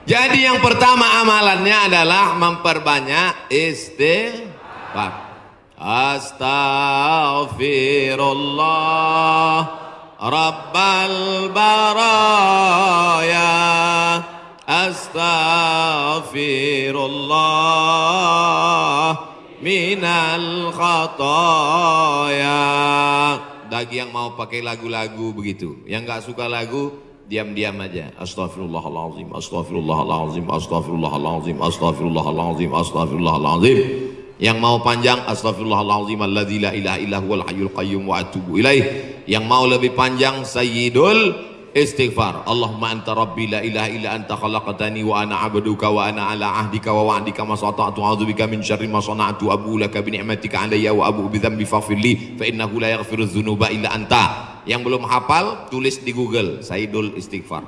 Jadi yang pertama amalannya adalah memperbanyak istighfar. Astaghfirullah Rabbal baraya, astaghfirullah minal khataya. Bagi yang mau pakai lagu-lagu begitu, yang nggak suka lagu, diam-diam aja. Astaghfirullahaladzim, astaghfirullahaladzim, astaghfirullahaladzim, astaghfirullahaladzim, astaghfirullahaladzim. Yang mau panjang, astaghfirullahaladzim alladzi la ilaha illa huwal hayyul qayyum wa atubu ilaih. Yang mau lebih panjang, sayyidul istighfar. Allahumma anta rabbi la ilaha illa anta khalaqtani wa ana abduka wa ana ala ahdika wa wa'dika ma sata'tu a'udzubika min syarri ma sana'tu abu laka bi ni'matika alayya wa abu bi dzambi faghfirli fa innahu la yaghfiru dzunuba illa anta. Yang belum hafal, tulis di Google Sayyidul Istighfar,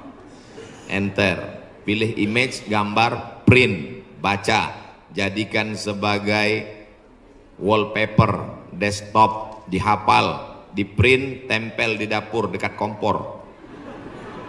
enter, pilih image, gambar, print, baca, jadikan sebagai wallpaper desktop, dihafal, di print, tempel di dapur dekat kompor.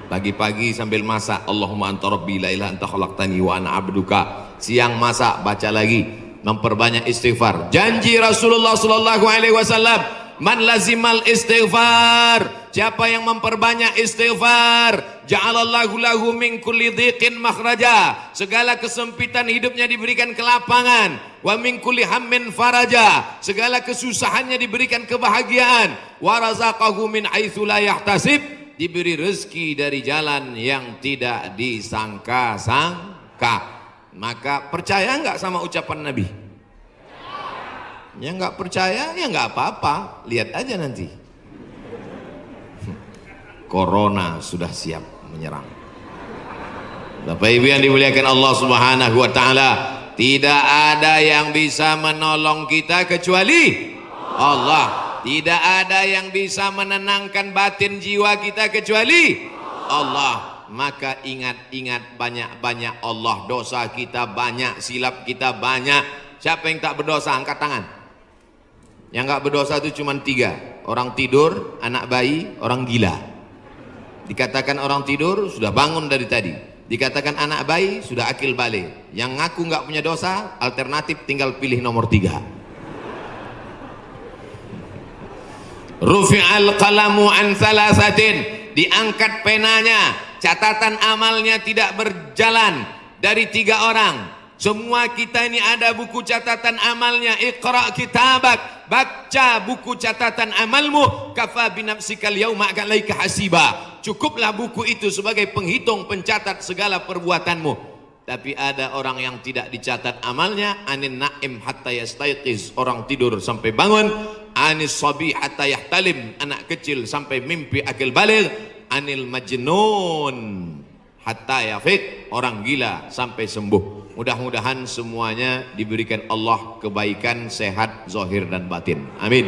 Pagi-pagi sambil masak, Allahumma anta rabbi la ilaha anta khalaqtani wa ana abduka. Siang masak, baca lagi, memperbanyak istighfar. Janji Rasulullah sallallahu alaihi wasallam, man lazimal istighfar, siapa yang memperbanyak istighfar, ja'alallahu lahu min kulli dhiqin makhraja, segala kesempitan hidupnya diberikan kelapangan, wa min kulli hammin faraja, segala kesusahannya diberikan kebahagiaan, wa razaqahu min haitsu la yahtasib, diberi rezeki dari jalan yang tidak disangka-sangka. Maka percaya enggak sama ucapan Nabi? Yang nggak percaya ya nggak apa-apa, lihat aja nanti. Corona sudah siap menyerang. Bapak Ibu yang dimuliakan Allah Subhanahu wa taala, tidak ada yang bisa menolong kita kecuali Allah. Tidak ada yang bisa menenangkan batin jiwa kita kecuali Allah. Maka ingat-ingat banyak-banyak Allah. Dosa kita banyak, silap kita banyak. Siapa yang tak berdosa angkat tangan? Yang nggak berdosa itu cuma 3. Orang tidur, anak bayi, orang gila. Dikatakan orang tidur sudah bangun dari tadi. Dikatakan anak bayi sudah akil balik. Yang ngaku nggak punya dosa, alternatif tinggal pilih nomor 3. Rufi'al qalamu an thalathatin, diangkat penanya, catatan amalnya tidak berjalan dari 3 orang. Semua kita ini ada buku catatan amalnya. Iqra kitabak, baca buku catatan amalmu. Kafa binafsikal yauma alaika hasiba. Cukuplah buku itu sebagai penghitung, pencatat segala perbuatanmu. Tapi ada orang yang tidak dicatat amalnya. Anin naim hatta yastayqiz, orang tidur sampai bangun. Anis sabi hatta yahtalim, anak kecil sampai mimpi akil baligh. Anil majnun hatta yafiq, orang gila sampai sembuh. Mudah-mudahan semuanya diberikan Allah kebaikan, sehat, zahir dan batin. Amin.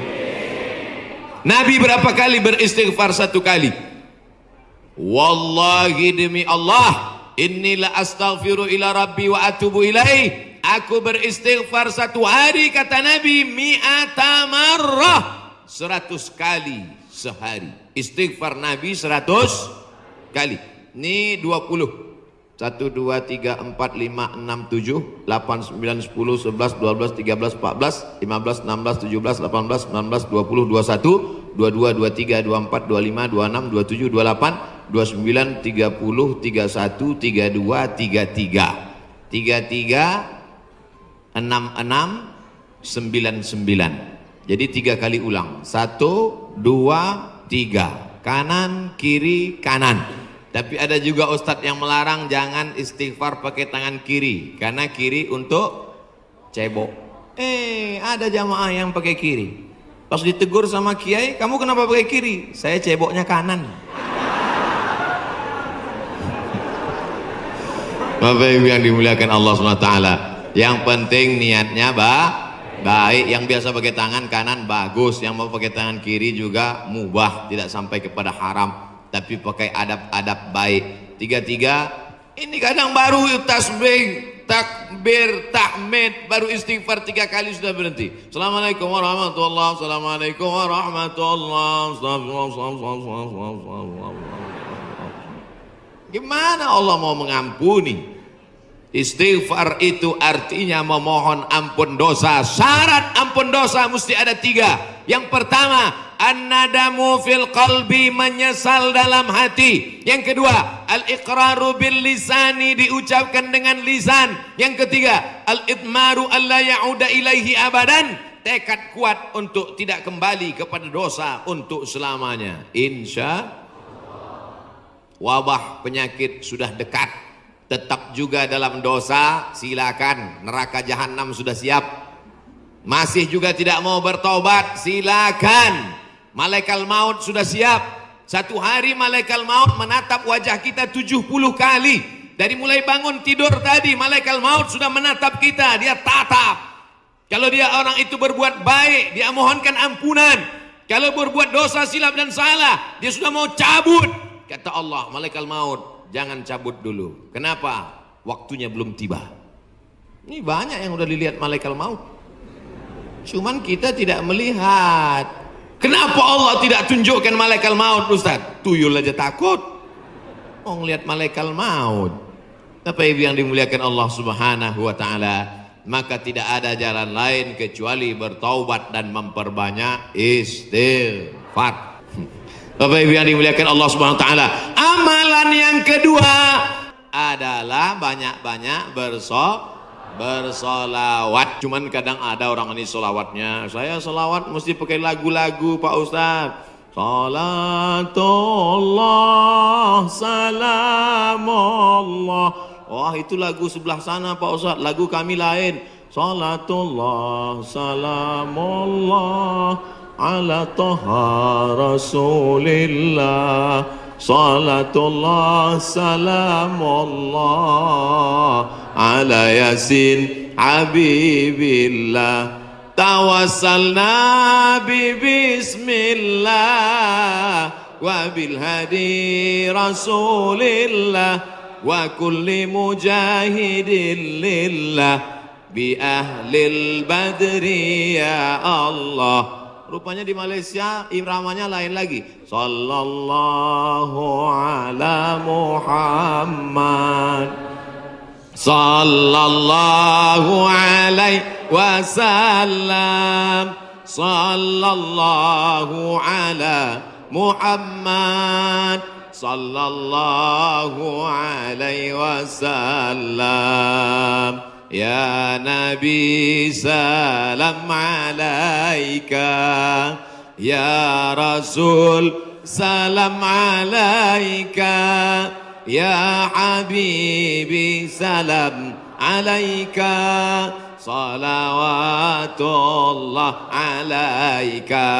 Nabi berapa kali beristighfar? 1 kali. Wallahi demi Allah, innila astaghfiru ila rabbi wa atubu ilaih. Aku beristighfar 1 hari, kata Nabi, mi'ata marrah, 100 kali sehari. Istighfar Nabi 100 kali. Ini 20. 1, 2, 3, 4, 5, 6, 7, 8, 9, 10, 11, 12, 13, 14, 15, 16, 17, 18, 19, 20, 21, 22, 23, 24, 25, 26, 27, 28, 29, 30, 31, 32, 33, 33, 66, 99. Jadi 3 kali ulang. 1, 2, 3. Kanan, kiri, kanan. Tapi ada juga ustadz yang melarang jangan istighfar pakai tangan kiri, karena kiri untuk cebok. Ada jamaah yang pakai kiri. Pas ditegur sama kiai, kamu kenapa pakai kiri? Saya ceboknya kanan. Bapak Ibu yang dimuliakan Allah SWT, yang penting niatnya baik. Yang biasa pakai tangan kanan bagus, yang mau pakai tangan kiri juga mubah, tidak sampai kepada haram, tapi pakai adab-adab baik. 3, ini kadang baru tasbih, takbir, tahmid, baru istighfar 3 kali sudah berhenti. Assalamualaikum warahmatullahi wabarakatuh. Assalamualaikum warahmatullahi wabarakatuh. Gimana Allah mau mengampuni? Istighfar itu artinya memohon ampun dosa. Syarat ampun dosa mesti ada 3. Yang pertama, an-nadamu fil qalbi, menyesal dalam hati. Yang kedua, al-iqraru bil lisani, diucapkan dengan lisan. Yang ketiga, al-idmaru alla ya'uda ilaihi abadan, tekad kuat untuk tidak kembali kepada dosa untuk selamanya. Insya wabah penyakit sudah dekat, tetap juga dalam dosa, silakan, neraka jahanam sudah siap. Masih juga tidak mau bertobat, silakan, malaikat maut sudah siap. Satu hari malaikat maut menatap wajah kita 70 kali. Dari mulai bangun tidur tadi, malaikat maut sudah menatap kita, dia tatap. Kalau dia orang itu berbuat baik, dia mohonkan ampunan. Kalau berbuat dosa, silap dan salah, dia sudah mau cabut. Kata Allah, malaikat maut, jangan cabut dulu. Kenapa? Waktunya belum tiba. Ini banyak yang udah dilihat malaikat maut, cuman kita tidak melihat. Kenapa Allah tidak tunjukkan malaikat maut, Ustaz? Tuyul aja takut mau ngelihat malaikat maut. Tapi yang dimuliakan Allah Subhanahu wa taala, maka tidak ada jalan lain kecuali bertaubat dan memperbanyak istighfar. Bapak Ibu yang dimuliakan Allah Subhanahu wa taala, amalan yang kedua adalah banyak-banyak bersolawat. Cuman kadang ada orang ini solawatnya, saya solawat mesti pakai lagu-lagu Pak Ustaz. Salatullah salamullah. Wah, itu lagu sebelah sana Pak Ustaz, lagu kami lain. Salatullah salamullah ala toha rasulillah. Salatullah salamullah ala yasin habibillah. Tawassalna bismillah wa bil hadi rasulillah wa kulli mujahidin lillah bi ahlil badri ya Allah. Rupanya di Malaysia iramanya lain lagi. Sallallahu ala Muhammad, sallallahu alaihi wasallam, sallallahu ala Muhammad, sallallahu alaihi wasallam. Ya Nabi salam alaika, ya Rasul salam alaika, ya Habibi salam alaika, salawatullah alaika.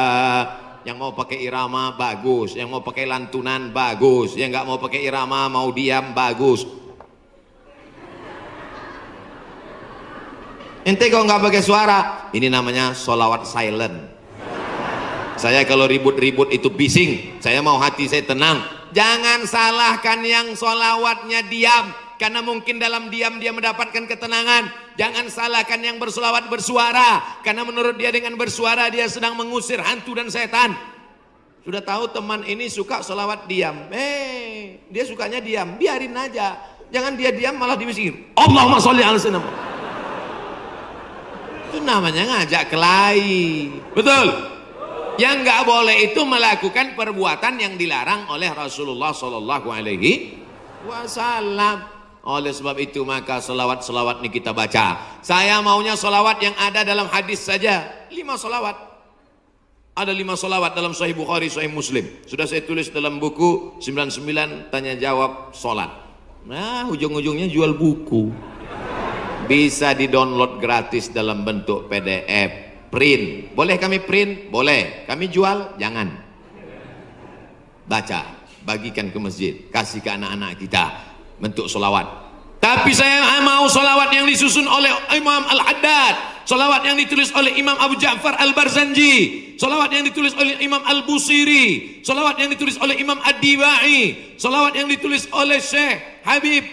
Yang mau pakai irama bagus, yang mau pakai lantunan bagus, yang nggak mau pakai irama mau diam bagus. Ente kalau nggak pakai suara, ini namanya solawat silent. Saya kalau ribut-ribut itu bising, saya mau hati saya tenang. Jangan salahkan yang solawatnya diam, karena mungkin dalam diam dia mendapatkan ketenangan. Jangan salahkan yang bersolawat bersuara, karena menurut dia dengan bersuara dia sedang mengusir hantu dan setan. Sudah tahu teman ini suka solawat diam, dia sukanya diam, biarin aja. Jangan dia diam malah diusir. Allahumma sholli ala sayyidina. Itu namanya ngajak kelahi. Betul? Yang nggak boleh itu melakukan perbuatan yang dilarang oleh Rasulullah Sallallahu Alaihi Wasallam. Oleh sebab itu maka selawat-selawat ini kita baca. Saya maunya selawat yang ada dalam hadis saja. 5 selawat. Ada 5 selawat dalam Sahih Bukhari, Sahih Muslim. Sudah saya tulis dalam buku 99 tanya jawab solat. Nah, ujung-ujungnya jual buku. Bisa di-download gratis dalam bentuk PDF, print. Boleh kami print? Boleh. Kami jual? Jangan. Baca, bagikan ke masjid, kasih ke anak-anak kita bentuk solawat. Tapi saya mau solawat yang disusun oleh Imam Al-Haddad, solawat yang ditulis oleh Imam Abu Ja'far Al-Barzanji, solawat yang ditulis oleh Imam Al-Busiri, solawat yang ditulis oleh Imam Ad-Dibai, solawat yang ditulis oleh Syekh Habib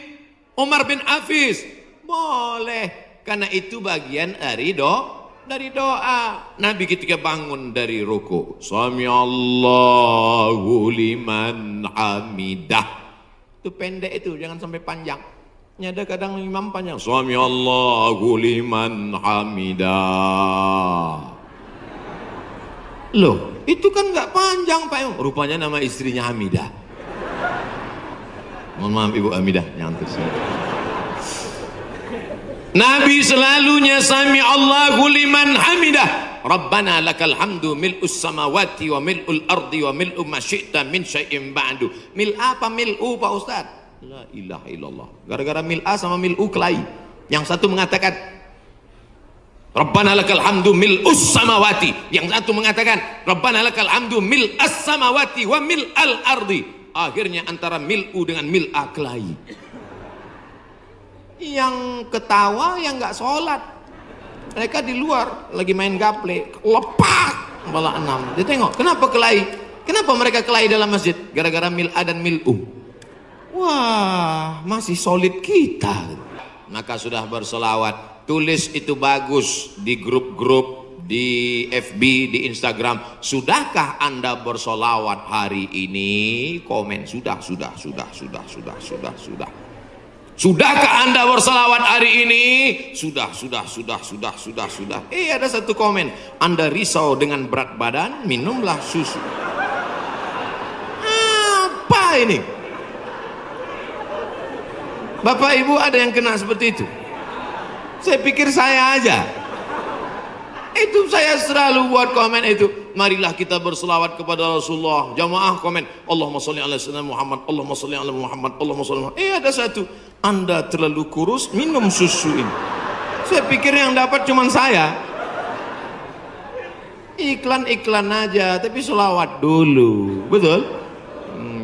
Umar bin Hafiz. Boleh, karena itu bagian dari doa. Nabi ketika bangun dari ruku, Sami Allahu liman hamidah. Itu pendek itu, jangan sampai panjang. Ini ada kadang imam panjang. Sami Allahu liman hamidah. Loh, itu kan nggak panjang Pak Imam. Rupanya nama istrinya Hamidah. Mohon maaf Ibu Hamidah, nyantuk sih. Nabi selalunya sami Allahu liman hamidah. Rabbana lakal hamdu mil'us samawati wa mil'ul ardi wa mil'u ma syi'ta min syai'in ba'du. Mil apa mil'u Pak Ustaz? La ilaha illallah. Gara-gara mil'a sama mil'u kelahi. Yang satu mengatakan Rabbana lakal hamdu mil'us samawati. Yang satu mengatakan Rabbana lakal hamdu mil'as samawati wa mil'al ardi. Akhirnya antara mil'u dengan mil'a kelahi. Yang ketawa yang nggak sholat, mereka di luar lagi main gaple, lepak malah 6. Dia tengok kenapa kelahi, kenapa mereka kelahi dalam masjid, gara-gara mil'a dan mil'u. Wah, masih solid kita. Maka sudah bersolawat, tulis itu bagus di grup-grup, di FB, di Instagram. Sudahkah Anda bersolawat hari ini? Komen sudah. Sudahkah Anda bersalawat hari ini? Sudah. Ada satu komen. Anda risau dengan berat badan, minumlah susu. Apa ini? Bapak Ibu ada yang kena seperti itu? Saya pikir saya aja. Itu saya selalu buat komen itu. Marilah kita berselawat kepada Rasulullah. Jamaah komen, Allahumma sholli ala sayyidina Muhammad, Allahumma sholli ala Muhammad, Allahumma sholli ala Muhammad. Ada satu, Anda terlalu kurus, minum susu ini. Saya pikir yang dapat cuma saya. Iklan-iklan aja, tapi selawat dulu. Betul?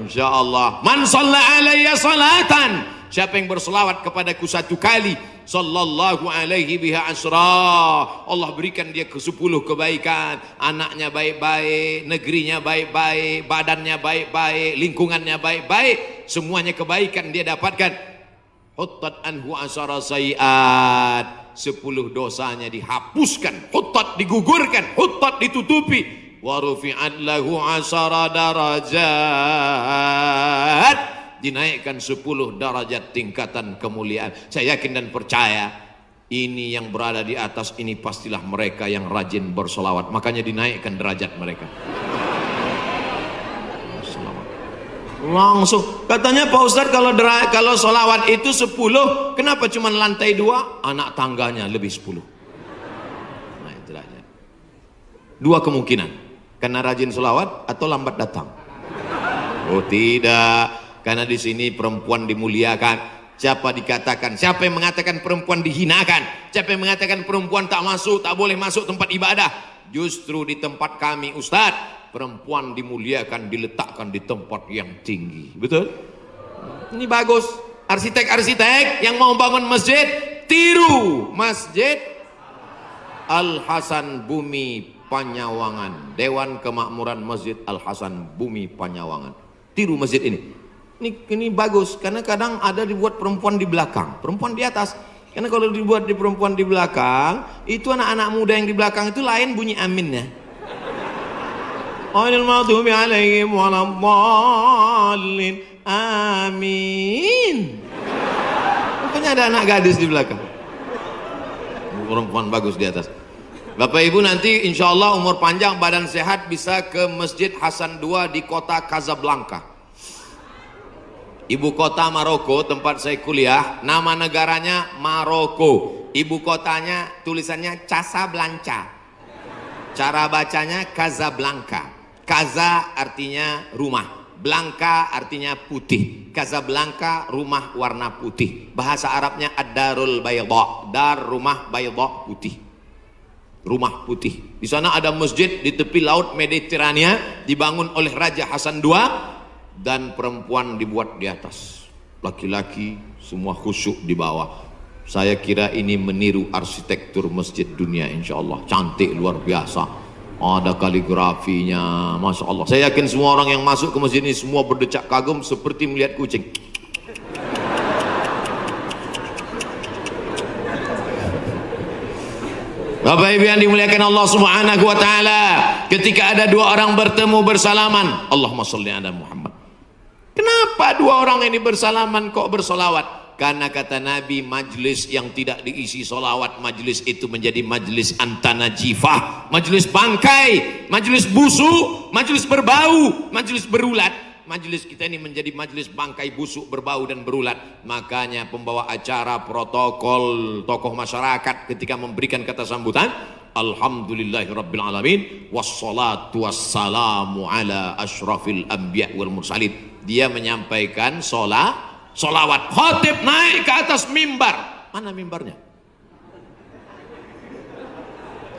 Insyaallah. Man shalla alayya salatan. Siapa yang berselawat kepadaku satu kali, sallallahu alaihi biha asra, Allah berikan dia ke 10 kebaikan. Anaknya baik-baik, negerinya baik-baik, badannya baik-baik, lingkungannya baik-baik, semuanya kebaikan dia dapatkan. Huttat anhu asara sayiat, 10 dosanya dihapuskan. Huttat digugurkan, huttat ditutupi. Wa rufi'at lahu asara darajat, dinaikkan 10 derajat tingkatan kemuliaan. Saya yakin dan percaya ini yang berada di atas ini pastilah mereka yang rajin bersolawat, makanya dinaikkan derajat mereka. Langsung katanya Pak Ustadz, kalau solawat itu 10, kenapa cuma lantai 2? Anak tangganya lebih 10. Nah itu aja. 2 kemungkinan, karena rajin solawat atau lambat datang. Oh tidak, karena di sini perempuan dimuliakan. Siapa yang mengatakan perempuan dihinakan? Siapa yang mengatakan perempuan tak boleh masuk tempat ibadah? Justru di tempat kami Ustadz, perempuan dimuliakan, diletakkan di tempat yang tinggi. Betul? Ini bagus. Arsitek-arsitek yang mau bangun masjid, tiru Masjid Al-Hasan Bumi Panyawangan, Dewan Kemakmuran Masjid Al-Hasan Bumi Panyawangan. Tiru masjid ini. Ini bagus, karena kadang ada dibuat perempuan di belakang, perempuan di atas. Karena kalau dibuat di perempuan di belakang, itu anak-anak muda yang di belakang itu lain bunyi aminnya. Ghairil maghdubi alaihim waladdallin. Amin. Rupanya ada anak gadis di belakang. Perempuan bagus di atas. Bapak Ibu nanti insya Allah umur panjang, badan sehat, bisa ke Masjid Hasan II di kota Casablanca. Ibu kota Maroko, tempat saya kuliah, nama negaranya Maroko. Ibu kotanya tulisannya Casablanca. Cara bacanya Casablanca. Casa artinya rumah, Blanca artinya putih. Casablanca rumah warna putih. Bahasa Arabnya ad-darul bayda, dar rumah bayda putih. Rumah putih. Di sana ada masjid di tepi laut Mediterania, dibangun oleh Raja Hasan II. Dan perempuan dibuat di atas, laki-laki semua khusyuk di bawah. Saya kira ini meniru arsitektur masjid dunia, insya Allah cantik luar biasa. Ada kaligrafinya, masya Allah. Saya yakin semua orang yang masuk ke masjid ini semua berdecak kagum seperti melihat kucing. Bapak Ibu yang dimuliakan Allah Subhanahu wa taala, ketika ada 2 orang bertemu bersalaman, Allahumma sholli ala Muhammad. Kenapa 2 orang ini bersalaman kok bersolawat? Karena kata Nabi, majlis yang tidak diisi solawat, majlis itu menjadi majlis antanajifah, majlis bangkai, majlis busuk, majlis berbau, majlis berulat. Majlis kita ini menjadi majlis bangkai, busuk, berbau dan berulat. Makanya pembawa acara, protokol, tokoh masyarakat ketika memberikan kata sambutan, alhamdulillahirabbil alamin wassalatu wassalamu ala asyrafil anbiya wal mursalin. Dia menyampaikan solawat. Khatib naik ke atas mimbar. Mana mimbarnya?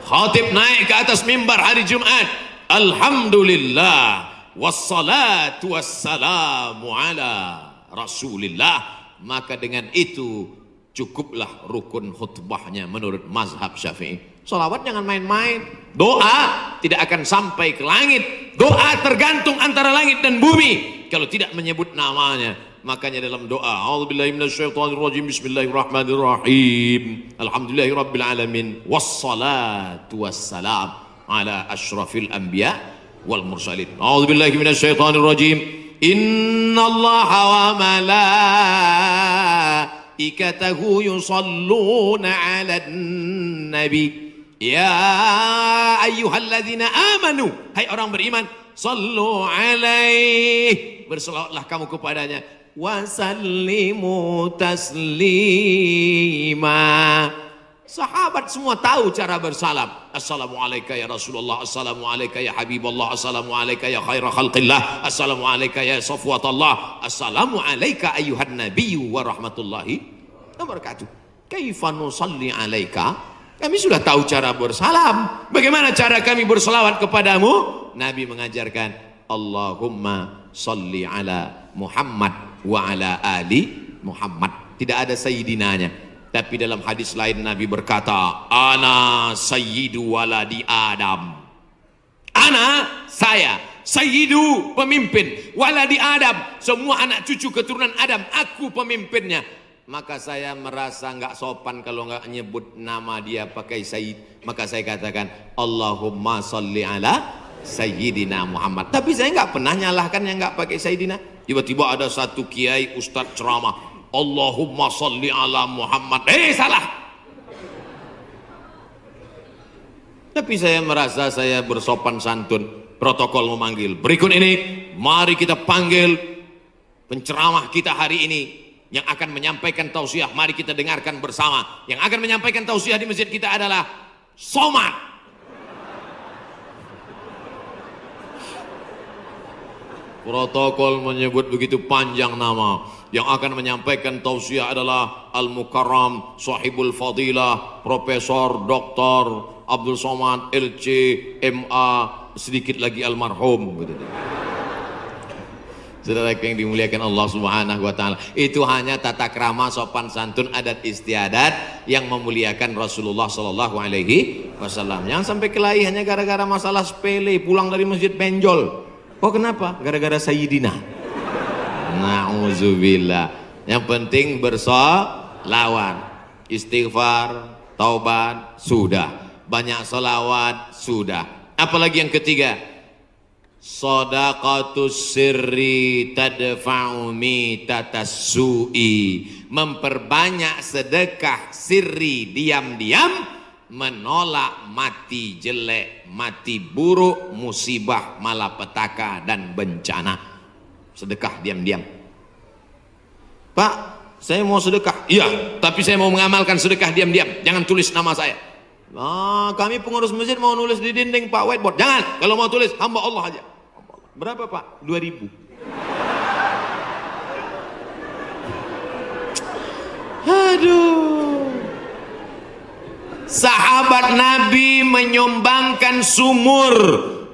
Khatib naik ke atas mimbar hari Jumat. Alhamdulillah wassalatu wassalamu ala rasulillah. Maka dengan itu cukuplah rukun khutbahnya menurut mazhab Syafi'i. Solawat jangan main-main. Doa tidak akan sampai ke langit. Doa tergantung antara langit dan bumi kalau tidak menyebut namanya. Makanya dalam doa, a'udzubillahi minasyaitonirrajim, bismillahirrahmanirrahim, alhamdulillahirabbil alamin, wassalatu wassalam ala asyrafil anbiya wal mursalin. A'udzubillahi minasyaitonirrajim, innallaha wa malaikatahu yusalluna 'alan nabi. Ya ayyuhalladzina amanu, hai orang beriman, sallu alaihi, berselawatlah kamu kepadanya, wasallimu taslima. Sahabat semua tahu cara bersalam. Assalamualaikum ya Rasulullah, assalamualaikum ya Habiballah, assalamualaikum ya khaira khalqillah, assalamualaikum ya safwatallah, assalamualaikum ayuhan nabiyyu wa rahmatullahi wa barakatuh. Kaifa nusalli alaika? Kami sudah tahu cara bersalam. Bagaimana cara kami berselawat kepadamu? Nabi mengajarkan, Allahumma salli ala Muhammad wa ala ali Muhammad. Tidak ada sayyidinanya. Tapi dalam hadis lain Nabi berkata, ana sayyidu waladi Adam. Ana, saya, sayyidu, pemimpin, waladi Adam, semua anak cucu keturunan Adam, aku pemimpinnya. Maka saya merasa nggak sopan kalau nggak nyebut nama dia pakai sayyid. Maka saya katakan, Allahumma salli ala Sayyidina Muhammad. Tapi saya nggak pernah nyalahkan yang nggak pakai Sayyidina. Tiba-tiba ada satu kiai ustadz ceramah, Allahumma salli ala Muhammad. Salah. Tapi saya merasa saya bersopan santun. Protokol memanggil. Berikut ini, mari kita panggil penceramah kita hari ini yang akan menyampaikan tausiah. Mari kita dengarkan bersama. Yang akan menyampaikan tausiah di masjid kita adalah Somad. Protokol menyebut begitu panjang nama. Yang akan menyampaikan tausiah adalah Al-Mukarram Sahibul Fadilah Profesor Dr. Abdul Somad LC MA, sedikit lagi almarhum gitu. Saudara yang dimuliakan Allah Subhanahu wa taala, itu hanya tata krama sopan santun adat istiadat yang memuliakan Rasulullah sallallahu alaihi wasallam. Jangan sampai kelahi hanya gara-gara masalah sepele, pulang dari masjid benjol. Oh kenapa? Gara-gara Sayyidina. Nauzubillah. Yang penting bersolawat, istighfar, taubat, sudah. Banyak solawat, sudah. Apalagi yang ketiga, Shadaqatus sirri tadfa'u mitatas su'i. Memperbanyak sedekah sirri, diam-diam, menolak mati jelek, mati buruk, musibah, malapetaka dan bencana. Sedekah diam-diam. Pak, saya mau sedekah. Iya, tapi saya mau mengamalkan sedekah diam-diam. Jangan tulis nama saya. Nah, kami pengurus masjid mau nulis di dinding Pak whiteboard. Jangan, kalau mau tulis hamba Allah aja. Berapa Pak? 2.000. Aduh. Sahabat Nabi menyumbangkan sumur.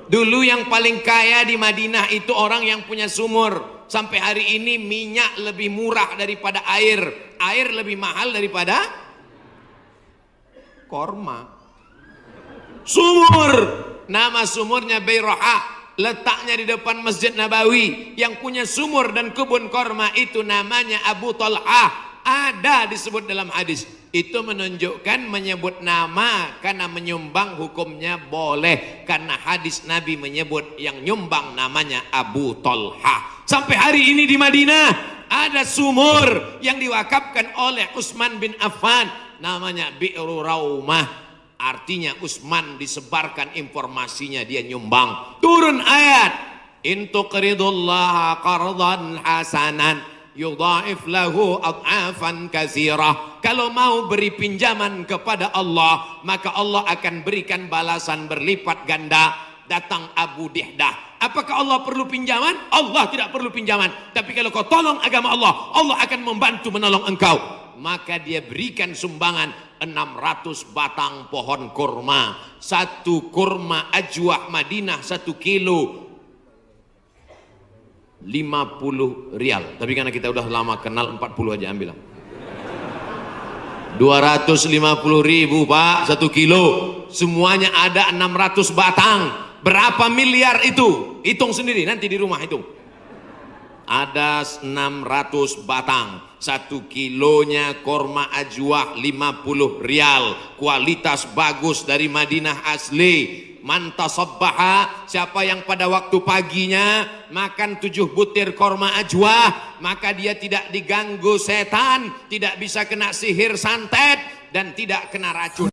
Dulu yang paling kaya di Madinah itu orang yang punya sumur. Sampai hari ini minyak lebih murah daripada air. Air lebih mahal daripada korma. Sumur. Nama sumurnya Bayroha. Letaknya di depan Masjid Nabawi. Yang punya sumur dan kebun korma itu namanya Abu Talhah. Ada disebut dalam hadis. Itu menunjukkan menyebut nama karena menyumbang hukumnya boleh. Karena hadis Nabi menyebut yang nyumbang namanya Abu Talhah. Sampai hari ini di Madinah ada sumur yang diwakafkan oleh Utsman bin Affan, namanya Bi'ru Raumah. Artinya Utsman disebarkan informasinya, dia nyumbang. Turun ayat, in tuqridullaha qardan hasanan yudha'if lahu ad'afan katsirah. Kalau mau beri pinjaman kepada Allah, maka Allah akan berikan balasan berlipat ganda. Datang Abu Dihdah, apakah Allah perlu pinjaman? Allah tidak perlu pinjaman. Tapi kalau kau tolong agama Allah, Allah akan membantu menolong engkau. Maka dia berikan sumbangan 600 batang pohon kurma. Satu kurma ajwah Madinah 1 kilo 50 rial. Tapi karena kita udah lama kenal, 40 aja ambil. 250.000 Pak 1 kilo. Semuanya ada 600 batang. Berapa miliar itu? Hitung sendiri nanti di rumah hitung. Ada 600 batang. 1 kilonya korma ajwah 50 rial. Kualitas bagus dari Madinah asli. Man tasabbaha, siapa yang pada waktu paginya makan 7 butir korma ajwah, maka dia tidak diganggu setan, tidak bisa kena sihir santet, dan tidak kena racun.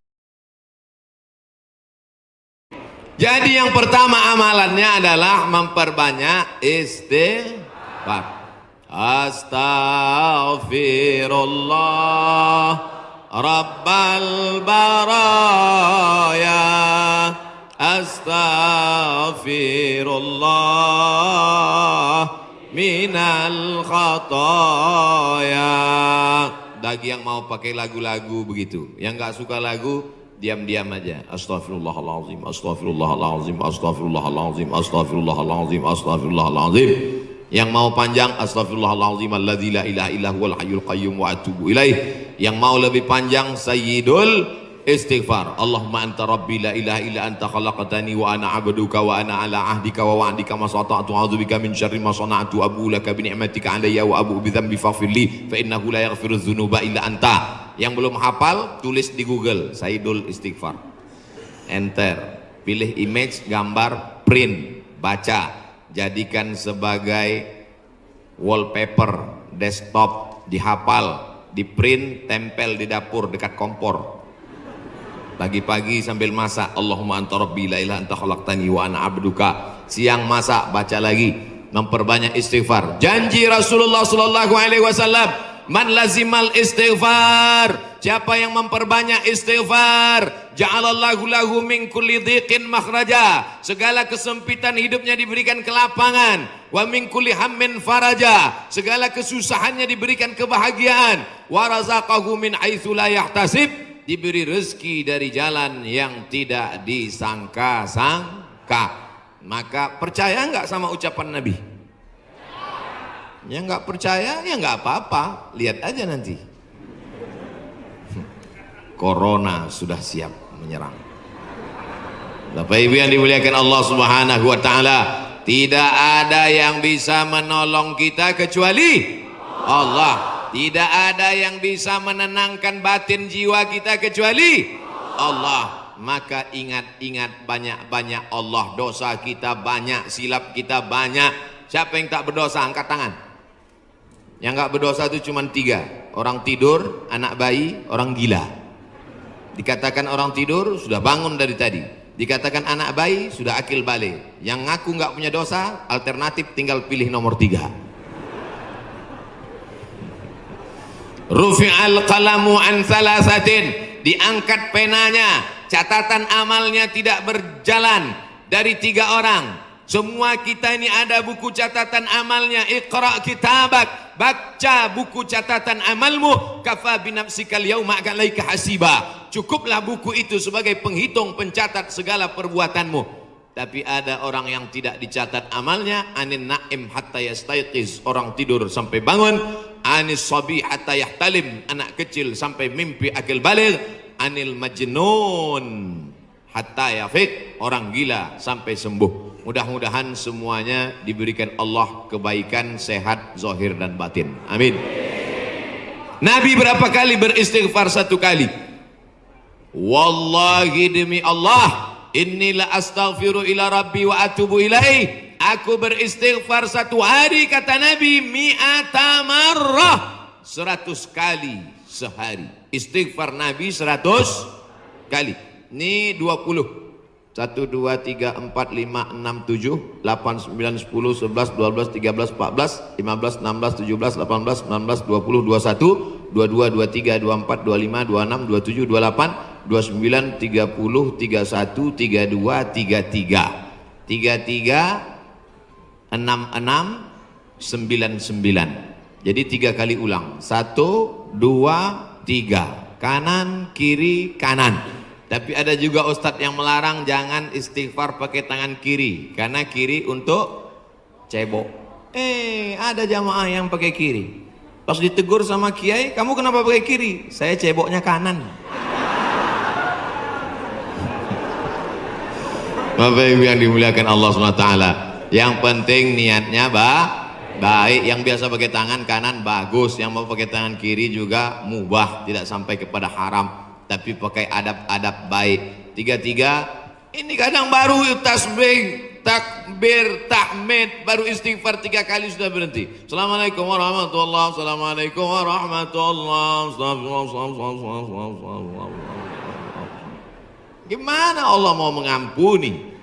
Jadi yang pertama amalannya adalah memperbanyak istighfar. Astaghfirullah Rabbal baraya, astaghfirullah minal khataya. Bagi yang mau pakai lagu-lagu begitu, yang nggak suka lagu, diam-diam aja. Astaghfirullahaladzim, astaghfirullahaladzim, astaghfirullahaladzim, astaghfirullahaladzim, astaghfirullahaladzim. Yang mau panjang, astaghfirullahaladzim alladzi la ilaha illa huwal hayyul qayyum wa atubu ilaih. Yang mau lebih panjang, sayyidul istighfar. Allahumma anta rabbi la ilaha illa anta khalaqtani wa ana abduka wa ana ala ahdika wa wa'dika ma sata'tu a'udzubika min syarri ma sana'tu abu laka bi ni'matika alayya wa abu bi dzambi faghfir li fa innahu la yaghfiru dzunuba illa anta. Yang belum hafal, tulis di Google Sayyidul Istighfar, enter, pilih image, gambar, print, baca, jadikan sebagai wallpaper desktop, dihafal, di print, tempel di dapur dekat kompor. Pagi-pagi sambil masak, Allahumma anta rabbi la ilaha anta khalaqtani wa ana abduka. Siang masak, baca lagi, memperbanyak istighfar. Janji Rasulullah sallallahu alaihi wasallam, man lazimal istighfar, siapa yang memperbanyak istighfar, ja'alallahu lahu min kulli dhiqin makhraja, segala kesempitan hidupnya diberikan kelapangan, wa min kulli hammin faraja, segala kesusahannya diberikan kebahagiaan, wa razaqahu min haitsu la yahtasib, diberi rezeki dari jalan yang tidak disangka-sangka. Maka percaya enggak sama ucapan Nabi? Yang nggak percaya ya nggak apa-apa, lihat aja nanti. Corona sudah siap menyerang. Bapak Ibu yang dimuliakan Allah Subhanahu wa taala, tidak ada yang bisa menolong kita kecuali Allah. Tidak ada yang bisa menenangkan batin jiwa kita kecuali Allah. Maka ingat-ingat banyak-banyak Allah. Dosa kita banyak, silap kita banyak. Siapa yang tak berdosa angkat tangan. Yang nggak berdosa itu cuma 3. Orang tidur, anak bayi, orang gila. Dikatakan orang tidur sudah bangun dari tadi. Dikatakan anak bayi sudah akil balik. Yang ngaku nggak punya dosa, alternatif tinggal pilih nomor 3. Rufi'al qalamu an thalathatin, diangkat penanya, catatan amalnya tidak berjalan dari 3 orang. Semua kita ini ada buku catatan amalnya. Iqra kitabak, baca buku catatan amalmu. Kafa binafsikal yauma alaika hasiba. Cukuplah buku itu sebagai penghitung, pencatat segala perbuatanmu. Tapi ada orang yang tidak dicatat amalnya. Anin na'im hatta yastayqiz, orang tidur sampai bangun. Anis sabi hatta yahtalim, anak kecil sampai mimpi akil baligh. Anil majnun hatta yafiq, orang gila sampai sembuh. Mudah-mudahan semuanya diberikan Allah kebaikan, sehat, zahir dan batin. Amin. Nabi berapa kali beristighfar? 1 kali. Wallahi demi Allah, inni la astaghfiru ila rabbi wa atubu ilaih. Aku beristighfar satu hari, kata Nabi, mi'ata marrah, 100 kali sehari. Istighfar Nabi 100 kali. Ini 20. 1, 2, 3, 4, 5, 6, 7, 8, 9, 10, 11, 12, 13, 14, 15, 16, 17, 18, 19, 20, 21, 22, 23, 24, 25, 26, 27, 28, 29, 30, 31, 32, 33, 33, 66, 99. Jadi 3 kali ulang. 1, 2, 3. Kanan, kiri, kanan. Tapi ada juga ustadz yang melarang jangan istighfar pakai tangan kiri, karena kiri untuk cebok. Ada jamaah yang pakai kiri. Pas ditegur sama kiai, kamu kenapa pakai kiri? Saya ceboknya kanan. Bapak Ibu yang dimuliakan Allah SWT, yang penting niatnya baik. Yang biasa pakai tangan kanan bagus, yang mau pakai tangan kiri juga mubah, tidak sampai kepada haram, tapi pakai adab-adab baik. 3, ini kadang baru tasbih, takbir, tahmid, baru istighfar 3 kali sudah berhenti. Assalamualaikum warahmatullahi wabarakatuh. Assalamualaikum warahmatullahi wabarakatuh. Gimana Allah mau mengampuni?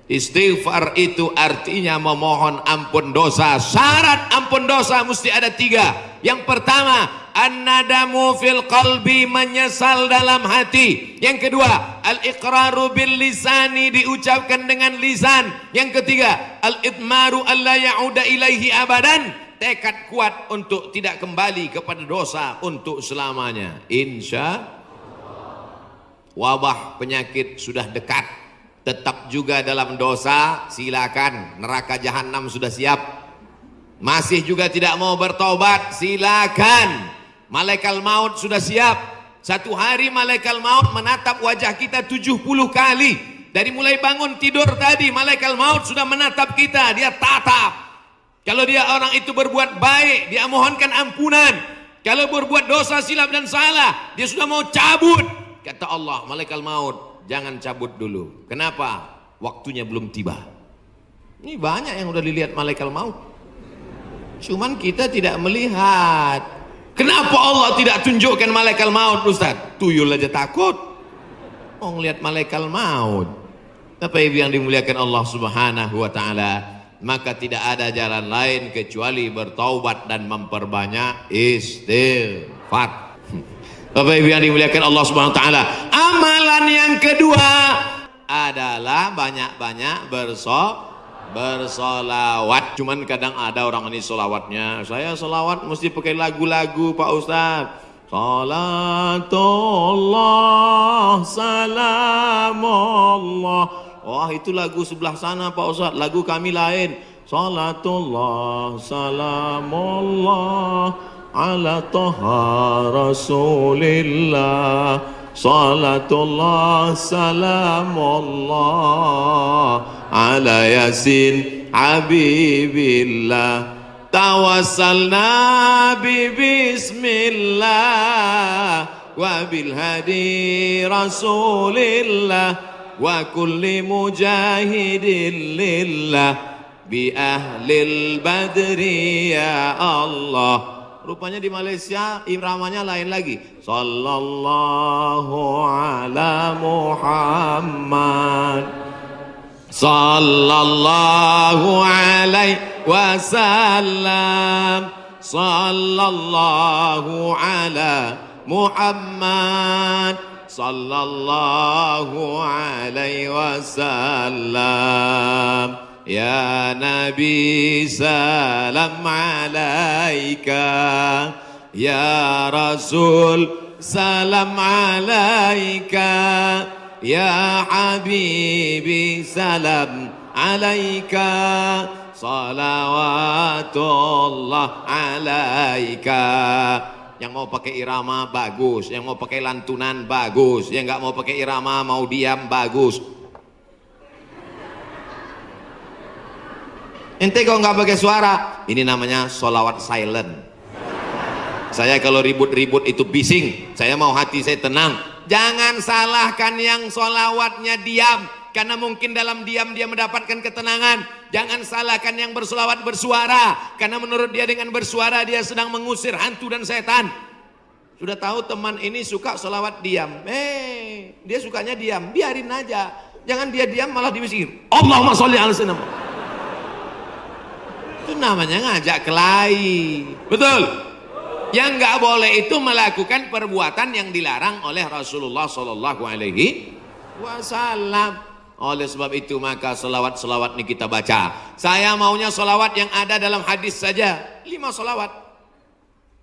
Istighfar itu artinya memohon ampun dosa. Syarat ampun dosa mesti ada 3. Yang pertama, an-nadamu fil qalbi, menyesal dalam hati. Yang kedua, al-iqraru bil lisani, diucapkan dengan lisan. Yang ketiga, al-idmaru alla ya'uda ilaihi abadan, tekad kuat untuk tidak kembali kepada dosa untuk selamanya. Insya wabah penyakit sudah dekat, tetap juga dalam dosa, silakan, neraka jahanam sudah siap. Masih juga tidak mau bertobat, silakan, malaikat maut sudah siap. Satu hari malaikat maut menatap wajah kita 70 kali. Dari mulai bangun tidur tadi, malaikat maut sudah menatap kita, dia tatap. Kalau dia orang itu berbuat baik, dia mohonkan ampunan. Kalau berbuat dosa, silap dan salah, dia sudah mau cabut. Kata Allah, malaikat maut, jangan cabut dulu. Kenapa? Waktunya belum tiba. Ini banyak yang udah dilihat malaikat maut, cuman kita tidak melihat. Kenapa Allah tidak tunjukkan malaikat maut, Ustaz? Tuyul aja takut mau ngelihat malaikat maut. Bapak Ibu yang dimuliakan Allah Subhanahu wa taala, maka tidak ada jalan lain kecuali bertaubat dan memperbanyak istighfar. Bapak Ibu yang dimuliakan Allah Subhanahu wa taala, amalan yang kedua adalah banyak-banyak bersolawat. Cuman kadang ada orang ini solawatnya, saya solawat mesti pakai lagu-lagu Pak Ustaz. Salatullah salamullah. Wah, itu lagu sebelah sana Pak Ustaz, lagu kami lain. Salatullah salamullah ala toha rasulillah. Salatullah salamullah ala yasin habibillah. Tawassalna bi bismillah wa bil hadi rasulillah wa kulli mujahidin lillah bi ahlil badri ya Allah. Rupanya di Malaysia iramanya lain lagi. Sallallahu ala Muhammad, sallallahu alaihi wasallam, sallallahu ala Muhammad, sallallahu alaihi wasallam. Ya Nabi salam alaika, ya Rasul salam alaika, ya Habibi salam alaika, salawatullah alaika. Yang mau pakai irama bagus, yang mau pakai lantunan bagus, yang nggak mau pakai irama mau diam bagus. Ente kok nggak pakai suara, ini namanya solawat silent. Saya kalau ribut-ribut itu bising, saya mau hati saya tenang. Jangan salahkan yang solawatnya diam, karena mungkin dalam diam dia mendapatkan ketenangan. Jangan salahkan yang berselawat bersuara, karena menurut dia dengan bersuara dia sedang mengusir hantu dan setan. Sudah tahu teman ini suka selawat diam, dia sukanya diam, biarin aja. Jangan dia diam malah diusir. Allahumma sholli ala sayyidina. Itu namanya ngajak kelahi. Betul? Yang nggak boleh itu melakukan perbuatan yang dilarang oleh Rasulullah Sallallahu Alaihi Wasallam. Oleh sebab itu maka selawat-selawat ini kita baca. Saya maunya selawat yang ada dalam hadis saja. 5 selawat.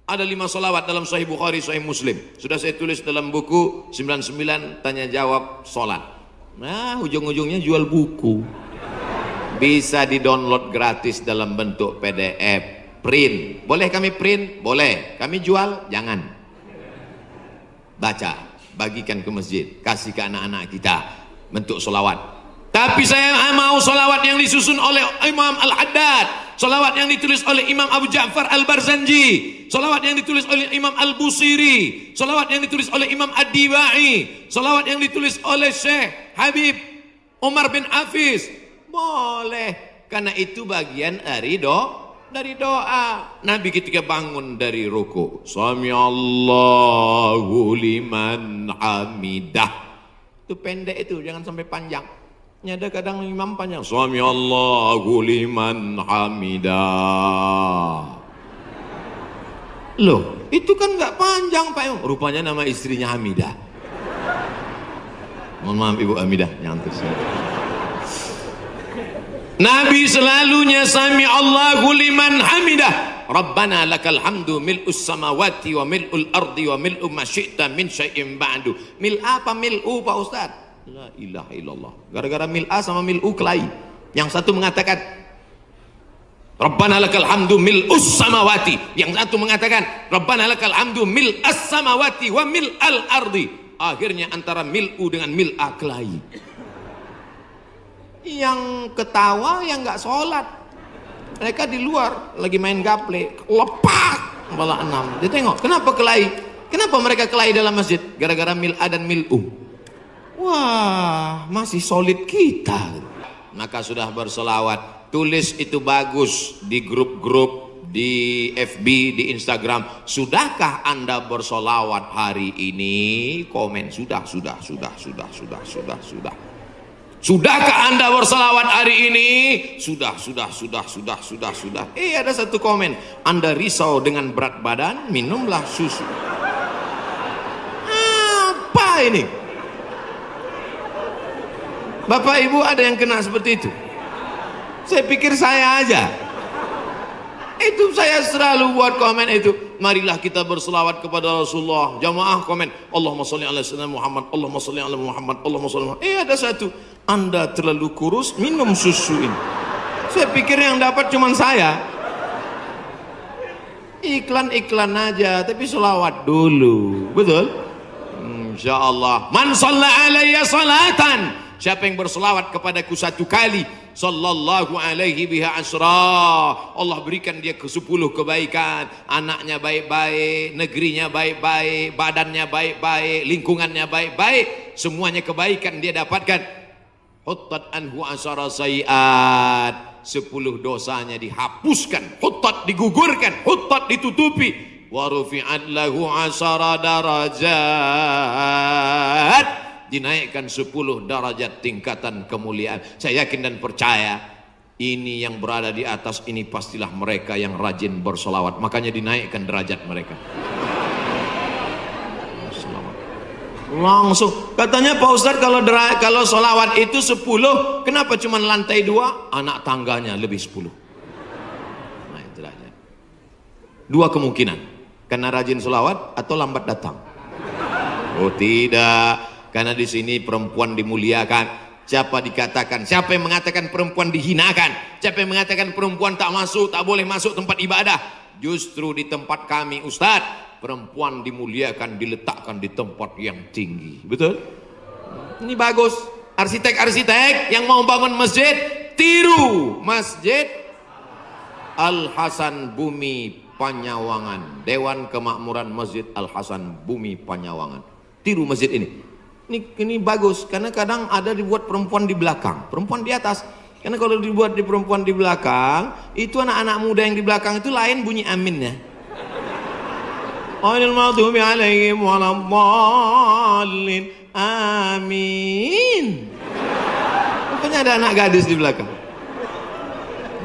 Ada 5 selawat dalam Sahih Bukhari, Sahih Muslim. Sudah saya tulis dalam buku 99 tanya jawab sholat. Nah, ujung-ujungnya jual buku. Bisa di-download gratis dalam bentuk PDF. Print. Boleh kami print? Boleh. Kami jual? Jangan. Baca. Bagikan ke masjid. Kasih ke anak-anak kita. Bentuk selawat. Tapi saya mau selawat yang disusun oleh Imam Al-Haddad, selawat yang ditulis oleh Imam Abu Ja'far Al-Barzanji, selawat yang ditulis oleh Imam Al-Busiri, selawat yang ditulis oleh Imam Ad-Dibai, selawat yang ditulis oleh Syekh Habib Umar bin Hafiz. Boleh, karena itu bagian dari doa. Nabi ketika bangun dari ruku, Sami Allahu liman hamidah. Itu pendek itu, jangan sampai panjang. Ada kadang imam panjang, Sami Allahu liman hamidah. Loh, itu kan nggak panjang Pak. Rupanya nama istrinya Hamidah. Mohon maaf Ibu Hamidah, nyantus. Nabi selalunya Sami Allahu liman hamidah. Rabbana lakal hamdu mil'us samawati wa mil'ul ardi wa mil'u ma syi'ta min syai'in ba'du. Mil apa mil'u Pak Ustaz? La ilaha illallah. Gara-gara mil'a sama mil'u kelahi. Yang satu mengatakan Rabbana lakal hamdu mil'us samawati. Yang satu mengatakan Rabbana lakal hamdu mil'as samawati wa mil'al ardi. Akhirnya antara mil'u dengan mil'a kelahi. Yang ketawa yang nggak sholat. Mereka di luar lagi main gaple. Lepak kepala 6. Dia tengok kenapa kelahi. Kenapa mereka kelahi dalam masjid? Gara-gara mil'a dan mil'u. Wah, masih solid kita. Maka sudah berselawat. Tulis itu bagus di grup-grup, di FB, di Instagram. Sudahkah Anda berselawat hari ini? Komen sudah. Sudahkah Anda berselawat hari ini? Sudah. Ada satu komen. Anda risau dengan berat badan, minumlah susu. Apa ini? Bapak Ibu ada yang kena seperti itu? Saya pikir saya aja. Itu saya selalu buat komen itu. Marilah kita berselawat kepada Rasulullah. Jamaah komen, Allahumma sholli ala sayyidina Muhammad, Allahumma sholli ala Muhammad, Allahumma sholli ala Muhammad. Ada satu, Anda terlalu kurus, minum susu ini. Saya pikir yang dapat cuma saya. Iklan-iklan aja, tapi selawat dulu. Betul? Insyaallah. Man shalla alayya salatan. Siapa yang berselawat kepadaku 1 kali, sallallahu alaihi biha asra, Allah berikan dia ke 10 kebaikan. Anaknya baik-baik, negerinya baik-baik, badannya baik-baik, lingkungannya baik-baik, semuanya kebaikan dia dapatkan. Huttat anhu asara sayiat, 10 dosanya dihapuskan. Huttat digugurkan, huttat ditutupi. Wa rufi'at lahu asara darajat, dinaikkan 10 derajat tingkatan kemuliaan. Saya yakin dan percaya ini yang berada di atas ini pastilah mereka yang rajin bersolawat, makanya dinaikkan derajat mereka. Langsung katanya Pak Ustadz, kalau solawat itu 10, kenapa cuma lantai 2? Anak tangganya lebih 10. Nah itu derajat. 2 kemungkinan, karena rajin solawat atau lambat datang. Oh tidak, karena di sini perempuan dimuliakan. Siapa yang mengatakan perempuan dihinakan? Siapa yang mengatakan perempuan tak boleh masuk tempat ibadah? Justru di tempat kami Ustadz, perempuan dimuliakan, diletakkan di tempat yang tinggi. Betul? Ini bagus. Arsitek-arsitek yang mau bangun masjid, tiru Masjid Al-Hasan Bumi Panyawangan. Dewan Kemakmuran Masjid Al-Hasan Bumi Panyawangan. Tiru masjid ini. Ini bagus, karena kadang ada dibuat perempuan di belakang, perempuan di atas. Karena kalau dibuat di perempuan di belakang, itu anak-anak muda yang di belakang itu lain bunyi aminnya. Ghairil maghdubi 'alaihim waladdallin. Amin. Rupanya ada anak gadis di belakang.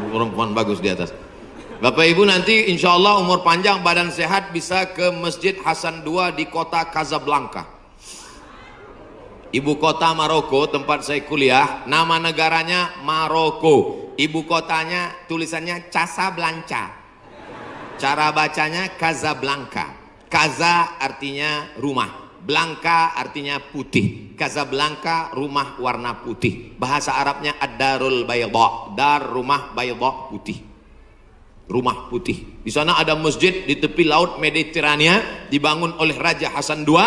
Perempuan bagus di atas. Bapak Ibu nanti insya Allah umur panjang badan sehat bisa ke Masjid Hasan II di kota Casablanca, ibu kota Maroko, tempat saya kuliah. Nama negaranya Maroko, ibu kotanya tulisannya Casablanca, cara bacanya Casablanca. Casa artinya rumah, Blanca artinya putih. Casablanca rumah warna putih, bahasa Arabnya ad-darul bayda, dar rumah, bayda putih, rumah putih. Di sana ada masjid di tepi laut Mediterania, dibangun oleh Raja Hasan II,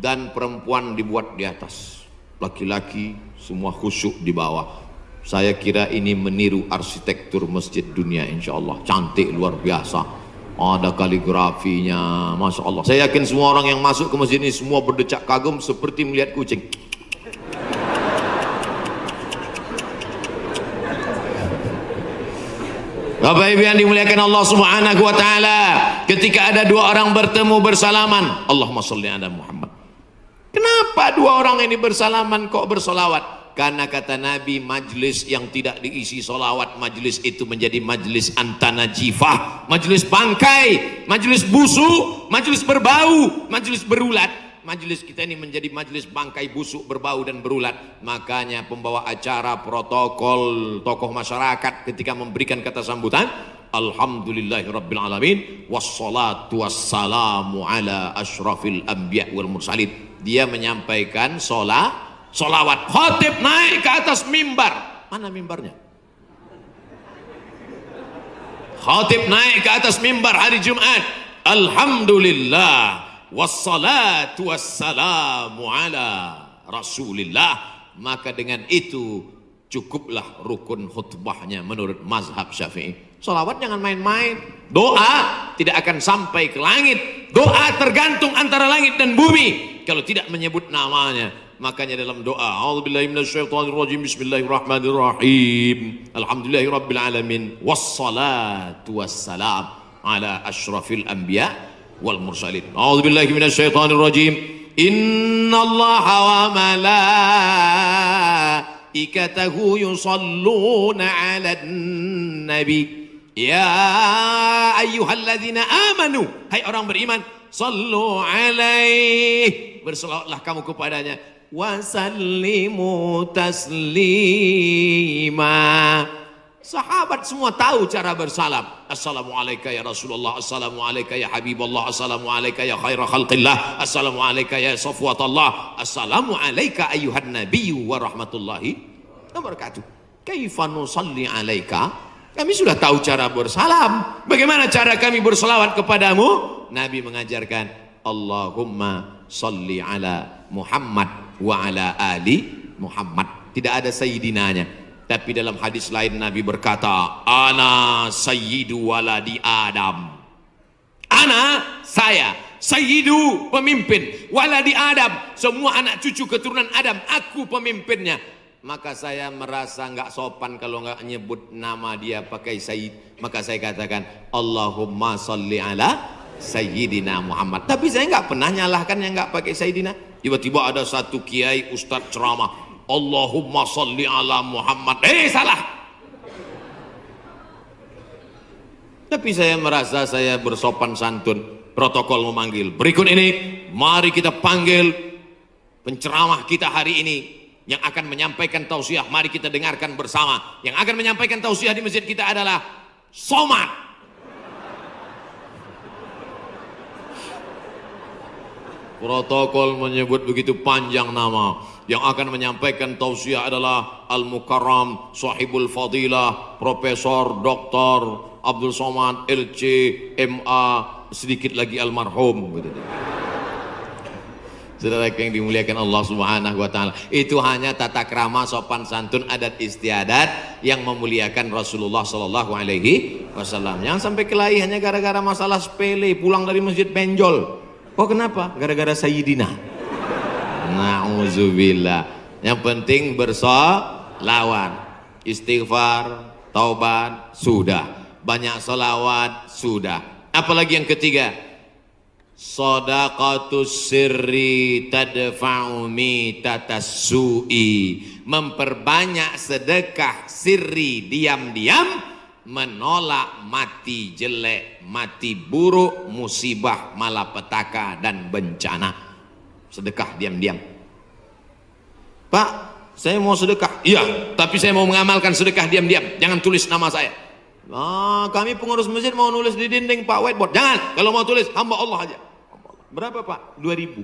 dan perempuan dibuat di atas, laki-laki semua khusyuk di bawah. Saya kira ini meniru arsitektur masjid dunia, insya Allah cantik luar biasa. Ada kaligrafinya, masya Allah. Saya yakin semua orang yang masuk ke masjid ini semua berdecak kagum seperti melihat kucing. Bapak Ibu yang dimuliakan Allah Subhanahu wa taala, ketika ada dua orang bertemu bersalaman, Allahumma sholli ala Muhammad. Kenapa dua orang ini bersalaman kok bersolawat? Karena kata Nabi, majlis yang tidak diisi solawat, majlis itu menjadi majlis antanajifah, majlis bangkai, majlis busuk, majlis berbau, majlis berulat. Majlis kita ini menjadi majlis bangkai, busuk, berbau dan berulat. Makanya pembawa acara, protokol, tokoh masyarakat ketika memberikan kata sambutan, Alhamdulillahirrabbilalamin, wassalatu wassalamu ala ashrafil anbiya wal mursalin. Dia menyampaikan solawat. Khatib naik ke atas mimbar. Mana mimbarnya? Khatib naik ke atas mimbar hari Jumat. Alhamdulillah, wassalatu wassalamu ala Rasulillah. Maka dengan itu cukuplah rukun khutbahnya menurut mazhab Syafi'i. Solawat jangan main-main. Doa tidak akan sampai ke langit. Doa tergantung antara langit dan bumi kalau tidak menyebut namanya. Makanya dalam doa, a'udzubillahi minasyaitonirrajim, bismillahirrahmanirrahim, alhamdulillahirabbil alamin, wassalatu wassalam ala asyrafil anbiya wal mursalin. A'udzubillahi minasyaitonirrajim, innallaha wa malaikatahu yusalluna 'alan nabi. Ya ayyuhalladzina amanu, hai orang beriman, sallu alaihi, berselawatlah kamu kepadanya, wasallimu taslima. Sahabat semua tahu cara bersalam. Assalamualaikum ya Rasulullah, assalamualaikum ya Habibullah, assalamualaikum ya khaira khalqillah, assalamualaikum ya safwatallah, assalamualaikum ayuhan nabiyyu wa rahmatullahi wa barakatuh. Kaifa nusalli alaika? Kami sudah tahu cara bersalam. Bagaimana cara kami berselawat kepadamu? Nabi mengajarkan, Allahumma salli ala Muhammad wa ala ali Muhammad. Tidak ada sayyidinanya. Tapi dalam hadis lain Nabi berkata, ana sayyidu waladi Adam. Ana, saya, sayyidu, pemimpin, waladi Adam, semua anak cucu keturunan Adam, aku pemimpinnya. Maka saya merasa nggak sopan kalau nggak nyebut nama dia pakai sayyid. Maka saya katakan, Allahumma salli ala Sayyidina Muhammad. Tapi saya nggak pernah nyalahkan yang nggak pakai Sayyidina. Tiba-tiba ada satu kiai ustadz ceramah, Allahumma salli ala Muhammad. Salah. Tapi saya merasa saya bersopan santun. Protokol memanggil. Berikut ini, mari kita panggil penceramah kita hari ini yang akan menyampaikan tausiah. Mari kita dengarkan bersama. Yang akan menyampaikan tausiah di masjid kita adalah Somad. Protokol menyebut begitu panjang nama. Yang akan menyampaikan tausiah adalah Al-Mukarram, Sahibul Fadilah, Profesor Dr. Abdul Somad, LC, MA, sedikit lagi almarhum. Saudara yang dimuliakan Allah Subhanahu wa taala, itu hanya tata krama, sopan santun, adat istiadat yang memuliakan Rasulullah sallallahu alaihi wasallam. Jangan sampai kelahi hanya gara-gara masalah sepele, pulang dari masjid benjol. Oh kenapa? Gara-gara Sayyidina. Na'udzubillah. Yang penting bersolawat. Istighfar, taubat, sudah. Banyak salawat, sudah. Apalagi yang ketiga? Shadaqatus sirri tadfa'u mitatas su'i. Memperbanyak sedekah sirri diam-diam, menolak mati jelek, mati buruk, musibah, malapetaka dan bencana. Sedekah diam-diam. Pak, saya mau sedekah. Iya, tapi saya mau mengamalkan sedekah diam-diam. Jangan tulis nama saya. Kami pengurus masjid mau nulis di dinding Pak, whiteboard. Jangan. Kalau mau tulis hamba Allah aja. Berapa Pak? 2.000.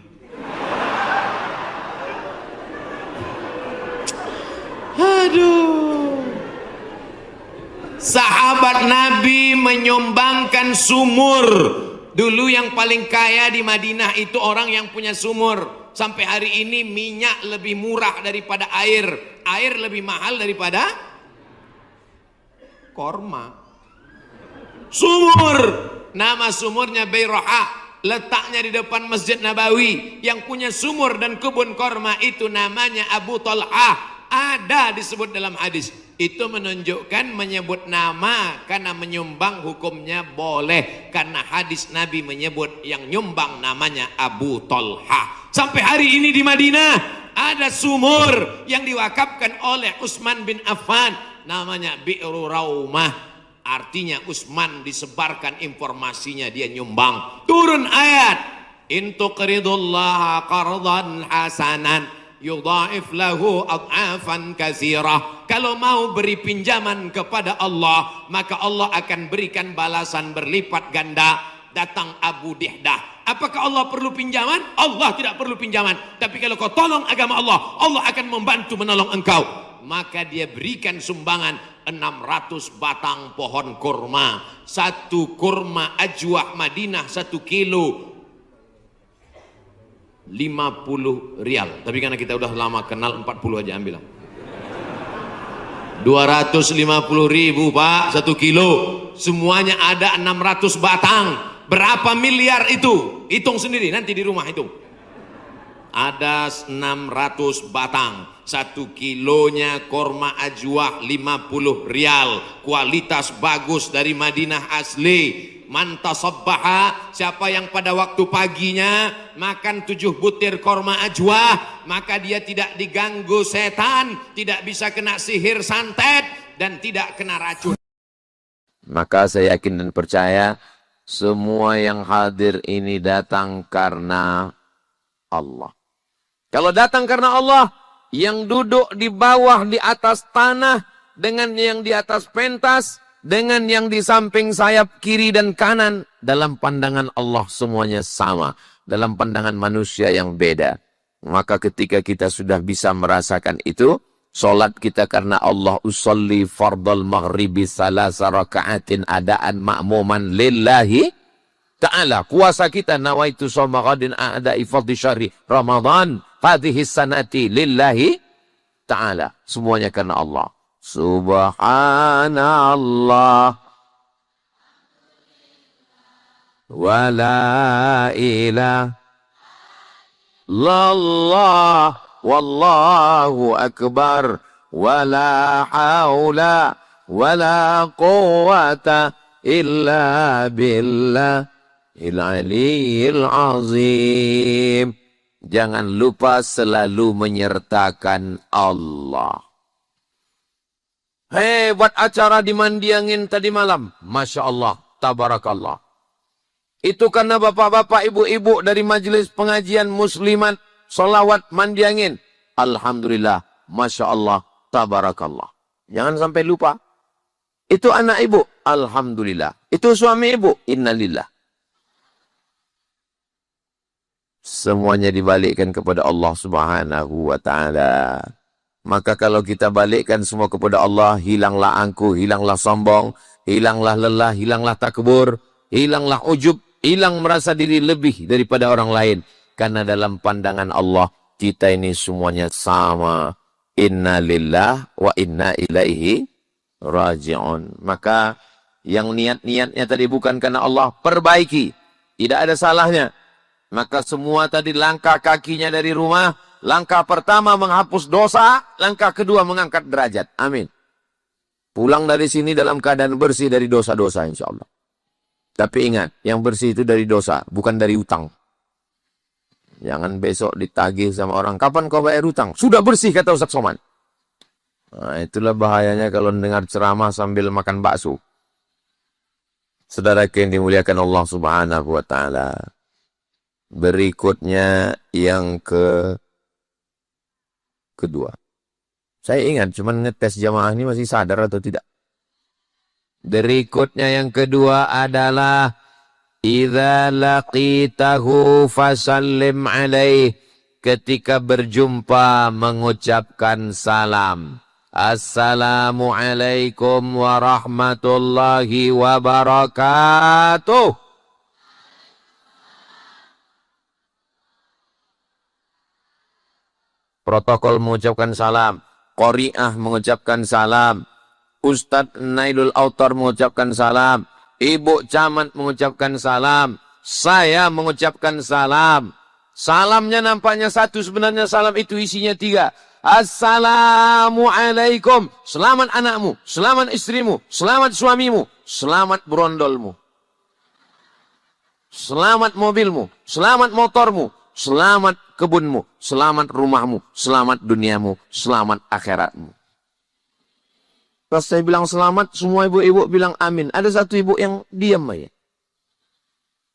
Aduh. Sahabat Nabi menyumbangkan sumur. Dulu yang paling kaya di Madinah itu orang yang punya sumur. Sampai hari ini minyak lebih murah daripada air. Air lebih mahal daripada korma. Sumur. Nama sumurnya Bayraha. Letaknya di depan Masjid Nabawi. Yang punya sumur dan kebun korma itu namanya Abu Talha. Ada disebut dalam hadis. Itu menunjukkan menyebut nama karena menyumbang hukumnya boleh. Karena hadis Nabi menyebut yang nyumbang namanya Abu Talha. Sampai hari ini di Madinah ada sumur yang diwakafkan oleh Utsman bin Affan. Namanya Bi'ru Raumah. Artinya Utsman disebarkan informasinya, dia nyumbang. Turun ayat. In tuqridullaha qardan hasanan yudha'if lahu ad'afan katsirah. Kalau mau beri pinjaman kepada Allah, maka Allah akan berikan balasan berlipat ganda. Datang Abu Dihdah. Apakah Allah perlu pinjaman? Allah tidak perlu pinjaman. Tapi kalau kau tolong agama Allah, Allah akan membantu menolong engkau. Maka dia berikan sumbangan 600 batang pohon kurma. Satu kurma ajwah Madinah 1 kilo 50 rial. Tapi karena kita udah lama kenal, 40 aja ambil. 250.000 Pak 1 kilo. Semuanya ada 600 batang. Berapa miliar itu? Hitung sendiri nanti di rumah hitung. Ada 600 batang. 1 kilonya korma ajwah 50 rial. Kualitas bagus dari Madinah asli. Man tasabbaha, siapa yang pada waktu paginya makan 7 butir korma ajwah, maka dia tidak diganggu setan, tidak bisa kena sihir santet, dan tidak kena racun. Maka saya yakin dan percaya semua yang hadir ini datang karena Allah. Kalau datang karena Allah, yang duduk di bawah, di atas tanah, dengan yang di atas pentas, dengan yang di samping sayap kiri dan kanan, dalam pandangan Allah semuanya sama. Dalam pandangan manusia yang beda. Maka ketika kita sudah bisa merasakan itu, solat kita karena Allah, usolli fardal maghribi salasa raka'atin adaan ma'muman lillahi ta'ala. Kuasa kita, nawaitu sawma ghadin a'da'i fadhi syahri Ramadan fadhihi sanati lillahi ta'ala. Semuanya karena Allah. Subhanallah wa la ilaha illallah wallahu akbar wa la haula wa la quwata illa billahil aliyyil azim. Jangan lupa selalu menyertakan Allah. Buat acara di Mandiangin tadi malam. Masya Allah, tabarakallah. Itu karena bapak-bapak, ibu-ibu dari majelis pengajian muslimat solawat Mandiangin. Alhamdulillah, Masya Allah, tabarakallah. Jangan sampai lupa. Itu anak ibu, alhamdulillah. Itu suami ibu, innalillah. Semuanya dibalikkan kepada Allah Subhanahu wa ta'ala. Maka kalau kita balikkan semua kepada Allah, hilanglah angkuh, hilanglah sombong, hilanglah lelah, hilanglah takbur, hilanglah ujub, hilang merasa diri lebih daripada orang lain. Karena dalam pandangan Allah, kita ini semuanya sama. Inna lillah wa inna ilaihi raji'un. Maka yang niat-niatnya tadi bukan karena Allah, perbaiki. Tidak ada salahnya. Maka semua tadi langkah kakinya dari rumah, langkah pertama menghapus dosa, langkah kedua mengangkat derajat. Amin. Pulang dari sini dalam keadaan bersih dari dosa-dosa insya Allah. Tapi ingat, yang bersih itu dari dosa, bukan dari utang. Jangan besok ditagih sama orang, kapan kau bayar utang? Sudah bersih, kata Ustaz Somad. Nah, itulah bahayanya kalau dengar ceramah sambil makan bakso. Saudara yang dimuliakan Allah Subhanahu wa Ta'ala. Berikutnya yang kedua. Saya ingat, cuman ngetes jamaah ini masih sadar atau tidak. Berikutnya yang kedua adalah idza laqitahu fasallim alaih. Ketika berjumpa mengucapkan salam. Assalamualaikum warahmatullahi wabarakatuh. Protokol mengucapkan salam. Qori'ah mengucapkan salam. Ustadz Nailul Autar mengucapkan salam. Ibu Camat mengucapkan salam. Saya mengucapkan salam. Salamnya nampaknya satu, sebenarnya salam itu isinya 3. Assalamualaikum. Selamat anakmu, selamat istrimu, selamat suamimu, selamat berondolmu. Selamat mobilmu, selamat motormu, selamat kebunmu, selamat rumahmu, selamat duniamu, selamat akhiratmu. Pas saya bilang selamat, semua ibu-ibu bilang amin. Ada satu ibu yang diam aja.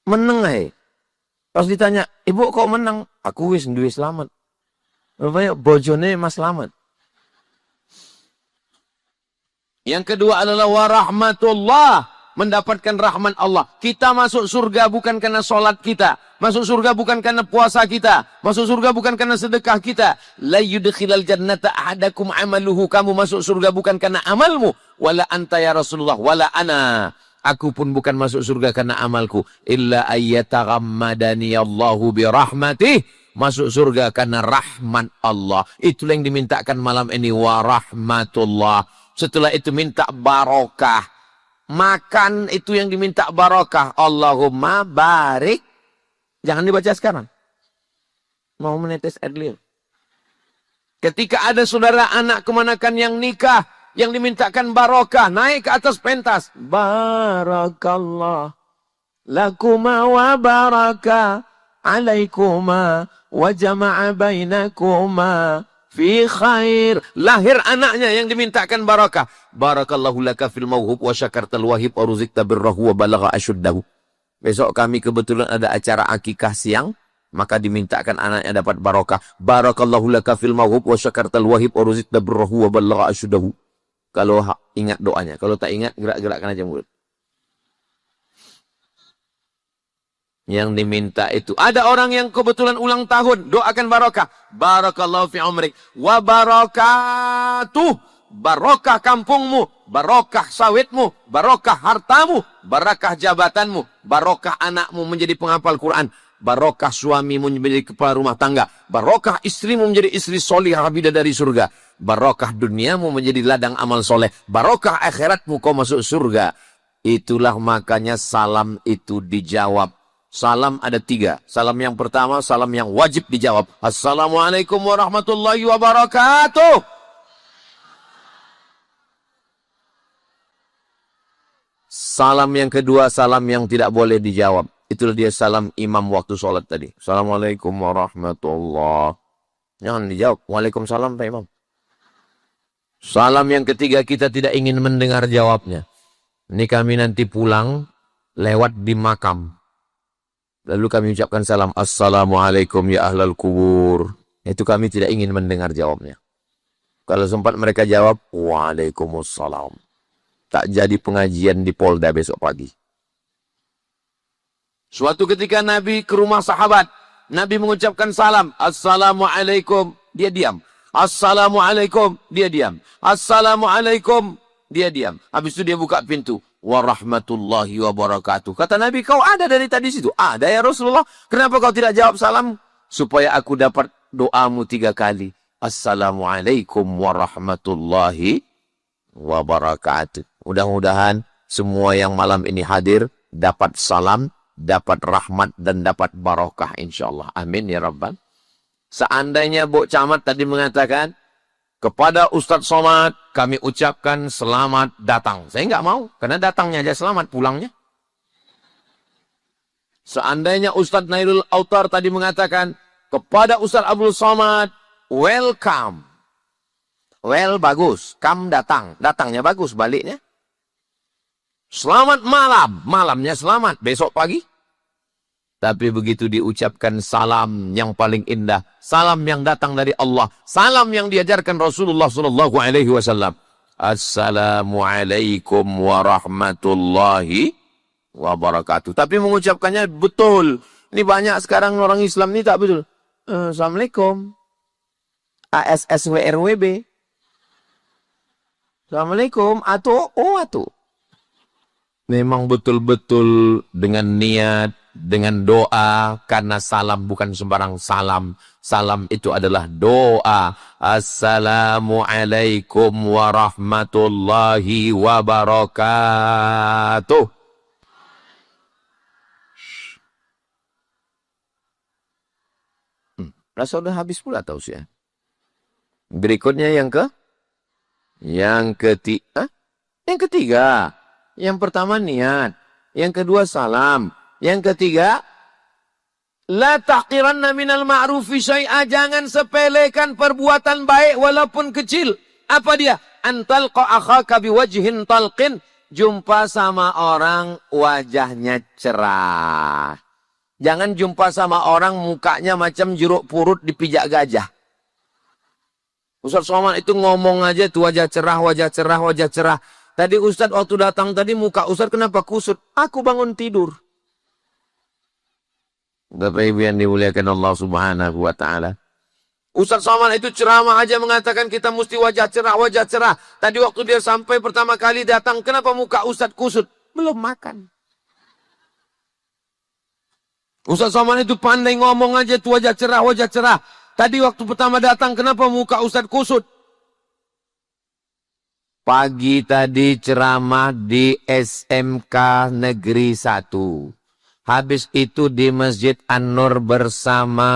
Meneng aja. Pas ditanya, ibu kok menang? Aku wis duwe selamat. Rupanya bojone mas selamat. Yang kedua adalah warahmatullah. Mendapatkan rahmat Allah. Kita masuk surga bukan karena sholat kita. Masuk surga bukan karena puasa kita. Masuk surga bukan karena sedekah kita. La yudkhilal jannata ahadakum amaluhu. Kamu masuk surga bukan karena amalmu. Wala anta ya Rasulullah. Wala ana. Aku pun bukan masuk surga karena amalku. Illa ayyataghammadani Allahu birahmatih. Masuk surga karena rahmat Allah. Itulah yang dimintakan malam ini. Warahmatullah. Setelah itu minta barokah. Makan itu yang diminta barokah. Allahumma barik. Jangan dibaca sekarang. Mau menetes air liur. Ketika ada saudara anak kemanakan yang nikah. Yang dimintakan barokah. Naik ke atas pentas. Barakallah. Lakuma wa baraka. Alaikuma. Wa jama'a bainakuma. Fi khair. Lahir anaknya yang dimintakan barakah. Barakallahu laka fil mawhub wa syakartal wahib wa ruzikta birrahu wa balagha asyuddahu. Besok kami kebetulan ada acara akikah siang. Maka dimintakan anaknya dapat barakah. Barakallahu laka fil mawhub wa syakartal wahib wa ruzikta birrahu wa balagha asyuddahu. Kalau ingat doanya. Kalau tak ingat, gerak-gerakkan aja mulut. Yang diminta itu. Ada orang yang kebetulan ulang tahun. Doakan barakah. Barakallahu fi umrik. Wa barakatuh. Barokah kampungmu. Barokah sawitmu. Barokah hartamu. Barokah jabatanmu. Barokah anakmu menjadi penghafal Quran. Barokah suamimu menjadi kepala rumah tangga. Barokah istrimu menjadi istri solihah bidadari surga. Barokah duniamu menjadi ladang amal soleh. Barokah akhiratmu kau masuk surga. Itulah makanya salam itu dijawab. Salam ada 3. Salam yang pertama, salam yang wajib dijawab. Assalamualaikum warahmatullahi wabarakatuh. Salam yang kedua, salam yang tidak boleh dijawab. Itulah dia salam imam waktu sholat tadi. Assalamualaikum warahmatullahi. Jangan dijawab. Waalaikumsalam Pak Imam. Salam yang ketiga, kita tidak ingin mendengar jawabnya. Ini kami nanti pulang lewat di makam. Lalu kami ucapkan salam. Assalamualaikum ya ahlal kubur. Itu kami tidak ingin mendengar jawabnya. Kalau sempat mereka jawab. Waalaikumsalam. Tak jadi pengajian di Polda besok pagi. Suatu ketika Nabi ke rumah sahabat. Nabi mengucapkan salam. Assalamualaikum. Dia diam. Assalamualaikum. Dia diam. Assalamualaikum. Dia diam. Habis itu dia buka pintu. Warahmatullahi wabarakatuh. Kata Nabi, kau ada dari tadi situ? Ada ya Rasulullah. Kenapa kau tidak jawab salam? Supaya aku dapat doamu 3 kali. Assalamualaikum warahmatullahi wabarakatuh. Mudah-mudahan semua yang malam ini hadir dapat salam, dapat rahmat dan dapat barakah insyaallah. Amin ya rabbal. Seandainya Bu Camat tadi mengatakan kepada Ustadz Somad kami ucapkan selamat datang. Saya nggak mau, karena datangnya aja selamat, pulangnya. Seandainya Ustadz Nailul Autar tadi mengatakan, kepada Ustadz Abdul Somad, welcome. Well, bagus. Come, datang. Datangnya bagus, baliknya. Selamat malam. Malamnya selamat. Besok pagi. Tapi begitu diucapkan salam yang paling indah. Salam yang datang dari Allah. Salam yang diajarkan Rasulullah SAW. Assalamualaikum warahmatullahi wabarakatuh. Tapi mengucapkannya betul. Ini banyak sekarang orang Islam ini tak betul. Assalamualaikum. ASSWRWB. Assalamualaikum. Atu. Memang betul-betul dengan niat, dengan doa, karena salam bukan sembarang salam. Salam itu adalah doa. Assalamualaikum warahmatullahi wabarakatuh. Rasa udah habis pula tausiah. Berikutnya yang ketiga. Yang pertama niat. Yang kedua salam. Yang ketiga, la tahqiranna minal ma'rufi syai'a. Jangan sepelekan perbuatan baik walaupun kecil. Apa dia? Antalqa akhaka biwajhin talqin. Jumpa sama orang wajahnya cerah. Jangan jumpa sama orang mukanya macam jeruk purut dipijak gajah. Ustaz Somad itu ngomong aja tuh wajah cerah, wajah cerah, wajah cerah. Tadi Ustaz waktu datang tadi muka Ustaz kenapa kusut? Aku bangun tidur. Bapak Ibu yang dimuliakan Allah Subhanahu wa taala. Ustaz Somad itu ceramah aja mengatakan kita mesti wajah cerah, wajah cerah. Tadi waktu dia sampai pertama kali datang, kenapa muka Ustaz kusut? Belum makan. Ustaz Somad itu pandai ngomong aja tuh wajah cerah, wajah cerah. Tadi waktu pertama datang, kenapa muka Ustaz kusut? Pagi tadi ceramah di SMK Negeri 1. Habis itu di Masjid An-Nur bersama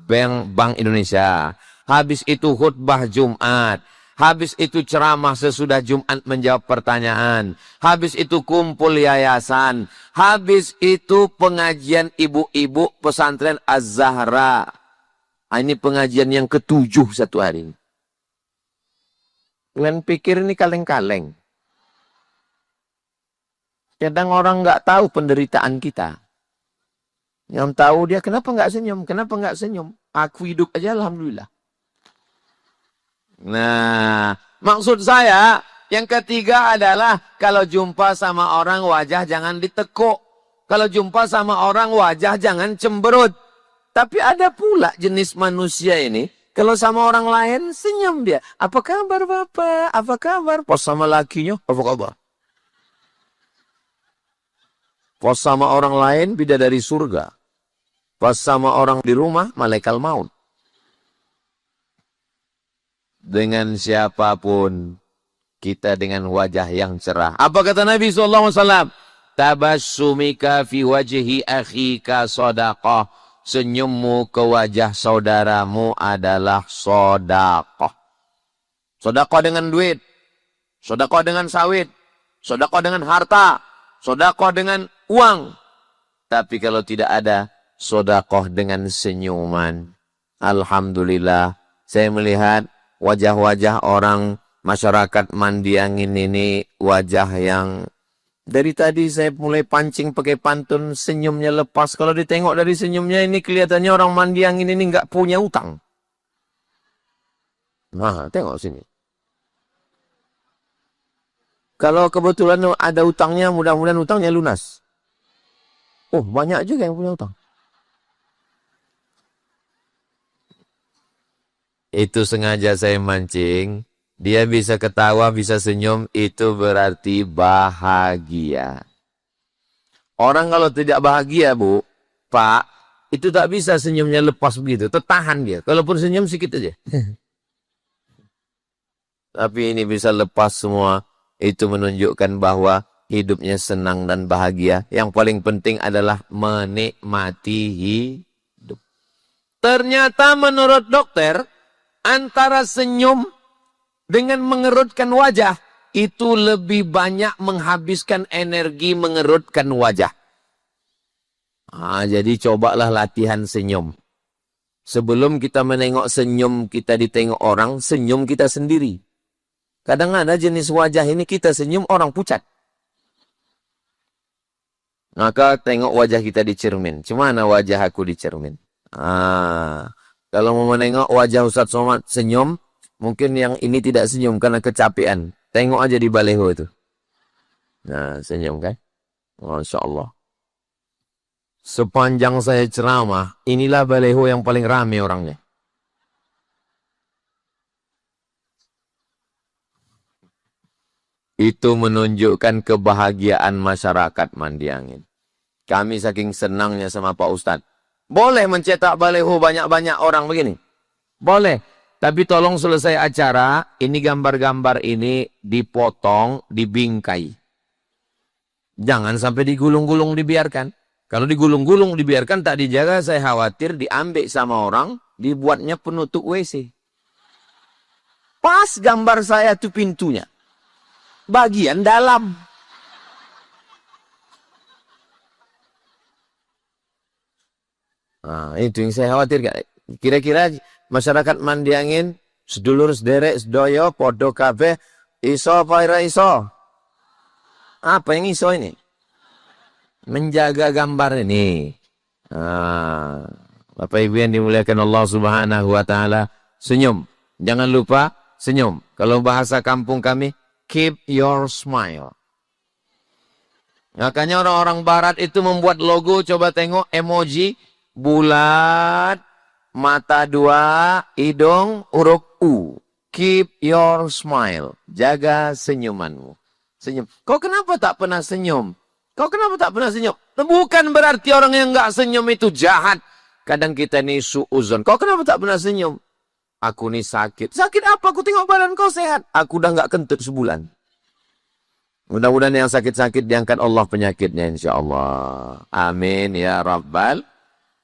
Bank Indonesia. Habis itu khutbah Jumat. Habis itu ceramah sesudah Jumat menjawab pertanyaan. Habis itu kumpul yayasan. Habis itu pengajian ibu-ibu pesantren Az-Zahra. Ini pengajian yang ke-7 satu hari. Kalian pikir ini kaleng-kaleng. Kadang orang nggak tahu penderitaan kita. Yang tahu dia kenapa nggak senyum, kenapa nggak senyum. Aku hidup aja alhamdulillah. Nah, maksud saya yang ketiga adalah kalau jumpa sama orang wajah jangan ditekuk. Kalau jumpa sama orang wajah jangan cemberut. Tapi ada pula jenis manusia ini, kalau sama orang lain senyum dia. Apa kabar Bapak? Apa kabar? Pas sama lakinya, apa kabar? Pas sama orang lain bidadari surga. Pas sama orang di rumah malaikat maut. Dengan siapapun kita dengan wajah yang cerah. Apa kata Nabi SAW? Tabassumika fi wajhi akhika sadaqah. Senyummu ke wajah saudaramu adalah sedekah. Sedekah dengan duit, sedekah dengan sawit, sedekah dengan harta, sedekah dengan uang. Tapi kalau tidak ada sedekah dengan senyuman. Alhamdulillah, saya melihat wajah-wajah orang masyarakat Mandiangin ini wajah yang dari tadi saya mulai pancing pakai pantun, senyumnya lepas. Kalau ditengok dari senyumnya ini kelihatannya orang Mandiangin ini nggak punya utang. Nah, tengok sini. Kalau kebetulan ada utangnya, mudah-mudahan utangnya lunas. Oh, banyak juga yang punya utang. Itu sengaja saya mancing. Dia bisa ketawa, bisa senyum, itu berarti bahagia. Orang kalau tidak bahagia, Bu, Pak, itu tak bisa senyumnya lepas begitu. Tertahan dia. Kalaupun senyum sedikit aja. Tapi ini bisa lepas semua. Itu menunjukkan bahwa hidupnya senang dan bahagia. Yang paling penting adalah menikmati hidup. Ternyata menurut dokter, Antara senyum dengan mengerutkan wajah, itu lebih banyak menghabiskan energi mengerutkan wajah. Jadi cobalah latihan senyum. Sebelum kita menengok senyum kita ditengok orang, senyum kita sendiri. Kadang ada jenis wajah ini kita senyum orang pucat. Maka tengok wajah kita di cermin. Cemana wajah aku di cermin? Kalau mau menengok wajah Ustaz Somad senyum, mungkin yang ini tidak senyum karena kecapean. Tengok aja di baleho itu. Nah, senyum kan? Masya Allah. Sepanjang saya ceramah, inilah baleho yang paling ramai orangnya. Itu menunjukkan kebahagiaan masyarakat Mandi Angin. Kami saking senangnya sama Pak Ustadz. Boleh mencetak baleho banyak-banyak orang begini? Boleh. Tapi tolong selesai acara, ini gambar-gambar ini dipotong, dibingkai. Jangan sampai digulung-gulung dibiarkan. Kalau digulung-gulung dibiarkan tak dijaga, saya khawatir diambil sama orang, dibuatnya penutup WC. Pas gambar saya itu pintunya. Bagian dalam. Itu yang saya khawatir. Kira-kira masyarakat Mandi Angin, sedulur sederek sedoyo, podo kabeh, iso apa ora iso? Apa yang iso ini? Menjaga gambar ini. Bapak Ibu yang dimuliakan Allah Subhanahu wa taala, senyum. Jangan lupa senyum. Kalau bahasa kampung kami, keep your smile. Makanya orang-orang barat itu membuat logo, coba tengok emoji bulat, mata dua, hidung huruf U. Keep your smile. Jaga senyumanmu. Senyum. Kau kenapa tak pernah senyum? Kau kenapa tak pernah senyum? Bukan berarti orang yang enggak senyum itu jahat. Kadang kita ini suuzon. Kau kenapa tak pernah senyum? Aku ini sakit. Sakit apa? Aku tengok badan kau sehat. Aku udah enggak kentut sebulan. Mudah-mudahan yang sakit-sakit diangkat Allah penyakitnya insyaAllah. Amin ya Rabbal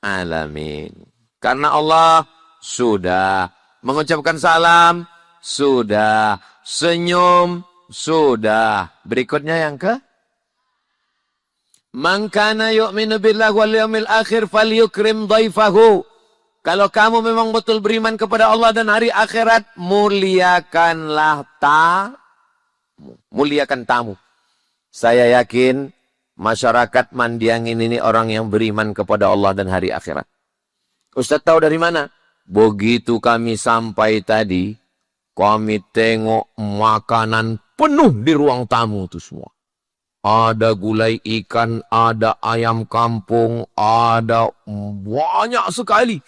Alamin. Karena Allah sudah mengucapkan salam, sudah senyum, sudah. Berikutnya yang ke? Man kana yu'minu billahi wal yawmil akhir falyukrim dhaifahu. Kalau kamu memang betul beriman kepada Allah dan hari akhirat, muliakanlah muliakan tamu. Saya yakin masyarakat Mandi Angin ini orang yang beriman kepada Allah dan hari akhirat. Ustaz tahu dari mana? Begitu kami sampai tadi, kami tengok makanan penuh di ruang tamu itu semua. Ada gulai ikan, ada ayam kampung, ada banyak sekali.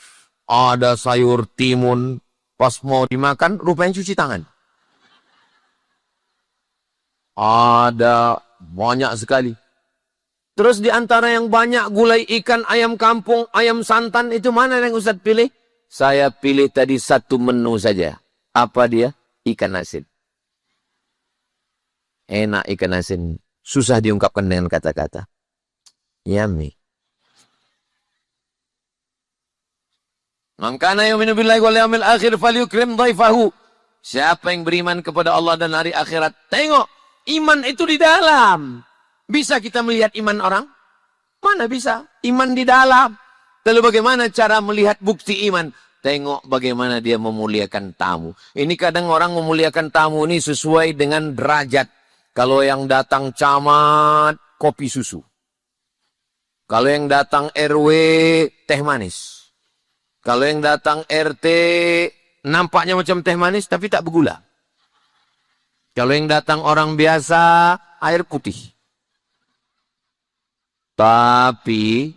Ada sayur timun. Pas mau dimakan, rupanya cuci tangan. Ada banyak sekali. Terus di antara yang banyak gulai ikan, ayam kampung, ayam santan, itu mana yang Ustaz pilih? Saya pilih tadi satu menu saja. Apa dia? Ikan asin. Enak ikan asin. Susah diungkapkan dengan kata-kata. Yummy. Man kana yu'minu billahi wal yawmil akhir falyukrim dhaifahu. Siapa yang beriman kepada Allah dan hari akhirat, tengok iman itu di dalam. Bisa kita melihat iman orang? Mana bisa? Iman di dalam. Lalu bagaimana cara melihat bukti iman? Tengok bagaimana dia memuliakan tamu. Ini kadang orang memuliakan tamu ini sesuai dengan derajat. Kalau yang datang camat, kopi susu. Kalau yang datang RW, teh manis. Kalau yang datang RT, nampaknya macam teh manis tapi tak bergula. Kalau yang datang orang biasa, air putih. Tapi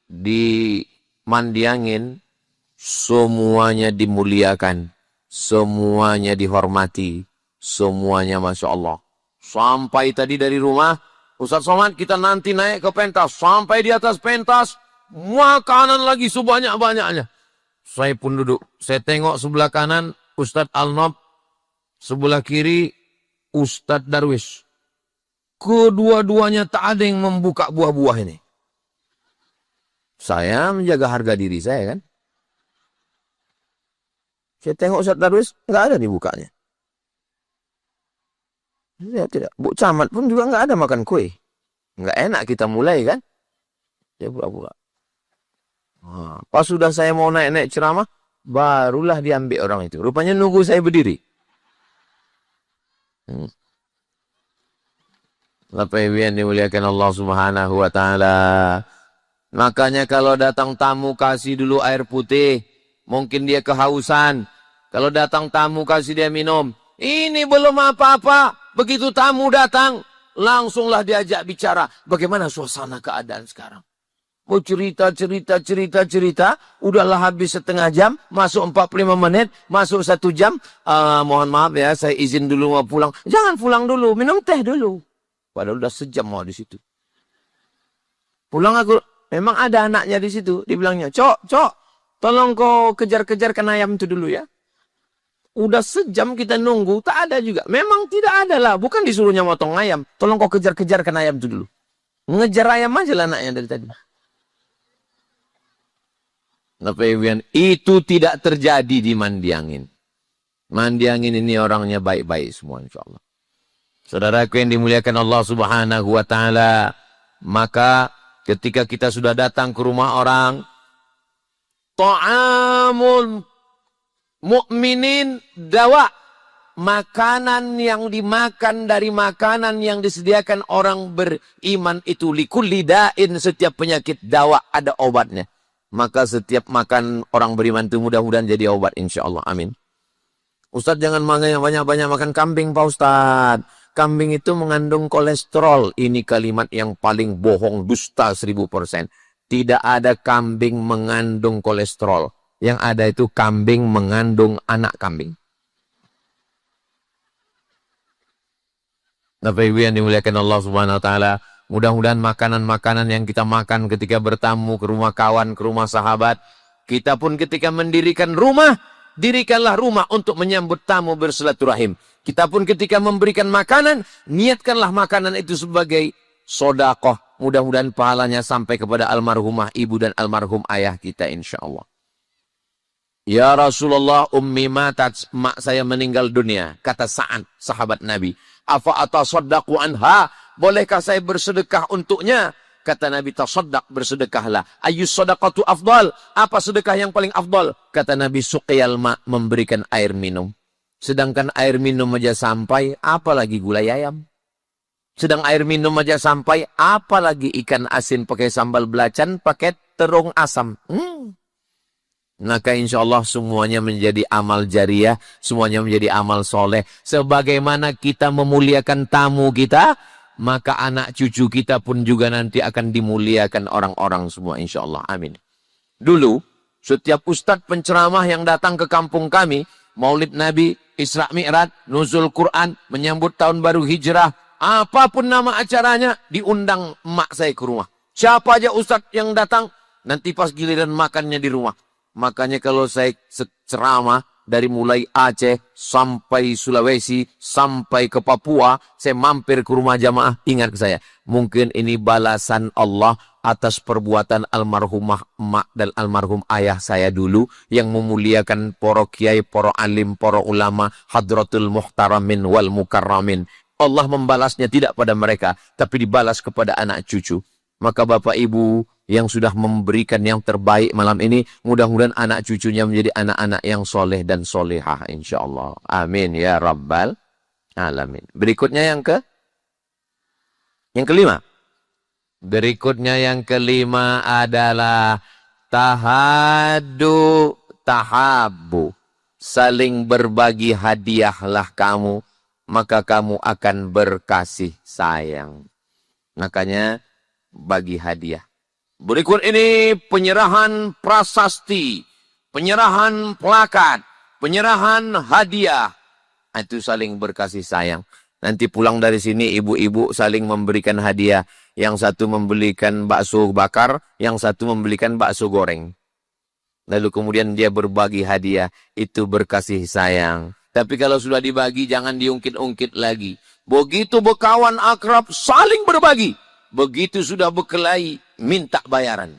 di Mandi Angin, semuanya dimuliakan. Semuanya dihormati. Semuanya Masya Allah. Sampai tadi dari rumah, Ustaz Somad kita nanti naik ke pentas. Sampai di atas pentas, makanan lagi sebanyak-banyaknya. Saya pun duduk. Saya tengok sebelah kanan, Ustaz Al-Nob. Sebelah kiri, Ustaz Darwis. Kedua-duanya tak ada yang membuka buah-buah ini. Saya menjaga harga diri saya kan. Saya tengok Ustaz Darwis, nggak ada nih bukanya. Tidak. Bu Camat pun juga nggak ada makan kue. Nggak enak kita mulai kan? Ya pura-pura. Pas sudah saya mau naik-naik ceramah, barulah diambil orang itu. Rupanya nunggu saya berdiri. Bapak Ibu yang dimuliakan Allah Subhanahu wa taala. Makanya kalau datang tamu kasih dulu air putih. Mungkin dia kehausan. Kalau datang tamu kasih dia minum. Ini belum apa-apa. Begitu tamu datang, langsunglah diajak bicara. Bagaimana suasana keadaan sekarang? Mau cerita. Udahlah habis setengah jam, masuk 45 menit, masuk 1 jam. Mohon maaf ya, saya izin dulu mau pulang. Jangan pulang dulu, minum teh dulu. Padahal udah sejam mau di situ. Pulang aku, memang ada anaknya di situ. Dibilangnya, Cok, tolong kau kejar-kejarkan ayam itu dulu ya. Udah sejam kita nunggu, tak ada juga. Memang tidak ada lah, bukan disuruhnya motong ayam. Tolong kau kejar-kejarkan ayam itu dulu. Ngejar ayam aja lah anaknya dari tadi. Itu tidak terjadi di Mandiangin. Mandiangin ini orangnya baik-baik semua insyaAllah. Saudaraku yang dimuliakan Allah Subhanahu wa taala, maka ketika kita sudah datang ke rumah orang, ta'amul mu'minin dawa, makanan yang dimakan dari makanan yang disediakan orang beriman itu likulli da'in, setiap penyakit dawa ada obatnya. Maka setiap makan orang beriman itu mudah-mudahan jadi obat insyaallah. Amin. Ustaz jangan banyak-banyak makan kambing Pak Ustaz. Kambing itu mengandung kolesterol. Ini kalimat yang paling bohong, dusta 1000%. Tidak ada kambing mengandung kolesterol. Yang ada itu kambing mengandung anak kambing. Bapak Ibu yang dimuliakan Allah Subhanahu wa taala, mudah-mudahan makanan-makanan yang kita makan ketika bertamu ke rumah kawan, ke rumah sahabat, kita pun ketika mendirikan rumah, dirikanlah rumah untuk menyambut tamu bersilaturahim. Kita pun ketika memberikan makanan, niatkanlah makanan itu sebagai sodakoh. Mudah-mudahan pahalanya sampai kepada almarhumah ibu dan almarhum ayah kita insyaAllah. Ya Rasulullah, ummi matat, mak saya meninggal dunia. Kata Sa'ad, sahabat Nabi. Afa atasaddaqu anha, bolehkah saya bersedekah untuknya? Kata Nabi, tasaddaq, bersedekahlah. Ayyus sadaqatu afdal, apa sedekah yang paling afdal? Kata Nabi, suqiyal ma, memberikan air minum. Sedangkan air minum aja sampai, apalagi gulai ayam. Sedang air minum aja sampai, apalagi ikan asin pakai sambal belacan, pakai terung asam. Maka insya Allah semuanya menjadi amal jariah, semuanya menjadi amal soleh. Sebagaimana kita memuliakan tamu kita, maka anak cucu kita pun juga nanti akan dimuliakan orang-orang semua insya Allah. Amin. Dulu, setiap ustadz penceramah yang datang ke kampung kami, Maulid Nabi, Isra Mi'raj, Nuzul Quran, menyambut tahun baru hijrah, apapun nama acaranya, diundang emak saya ke rumah. Siapa aja ustadz yang datang, nanti pas giliran makannya di rumah. Makanya kalau saya ceramah dari mulai Aceh sampai Sulawesi sampai ke Papua, saya mampir ke rumah jamaah, ingat ke saya. Mungkin ini balasan Allah atas perbuatan almarhumah emak dan almarhum ayah saya dulu yang memuliakan para kiai, para alim, para ulama, hadratul muhtaramin wal mukarramin. Allah membalasnya tidak pada mereka, tapi dibalas kepada anak cucu. Maka Bapak Ibu yang sudah memberikan yang terbaik malam ini, mudah-mudahan anak cucunya menjadi anak-anak yang soleh dan solehah insyaallah. Amin ya rabbal alamin. Berikutnya yang kelima. Berikutnya yang kelima adalah tahadu tahabu. Saling berbagi hadiahlah kamu, maka kamu akan berkasih sayang. Makanya bagi hadiah. Berikut ini penyerahan prasasti, penyerahan plakat, penyerahan hadiah. Itu saling berkasih sayang. Nanti pulang dari sini ibu-ibu saling memberikan hadiah. Yang satu membelikan bakso bakar, yang satu membelikan bakso goreng. Lalu kemudian dia berbagi hadiah. Itu berkasih sayang. Tapi kalau sudah dibagi jangan diungkit-ungkit lagi. Begitu berkawan akrab saling berbagi. Begitu sudah berkelahi minta bayaran.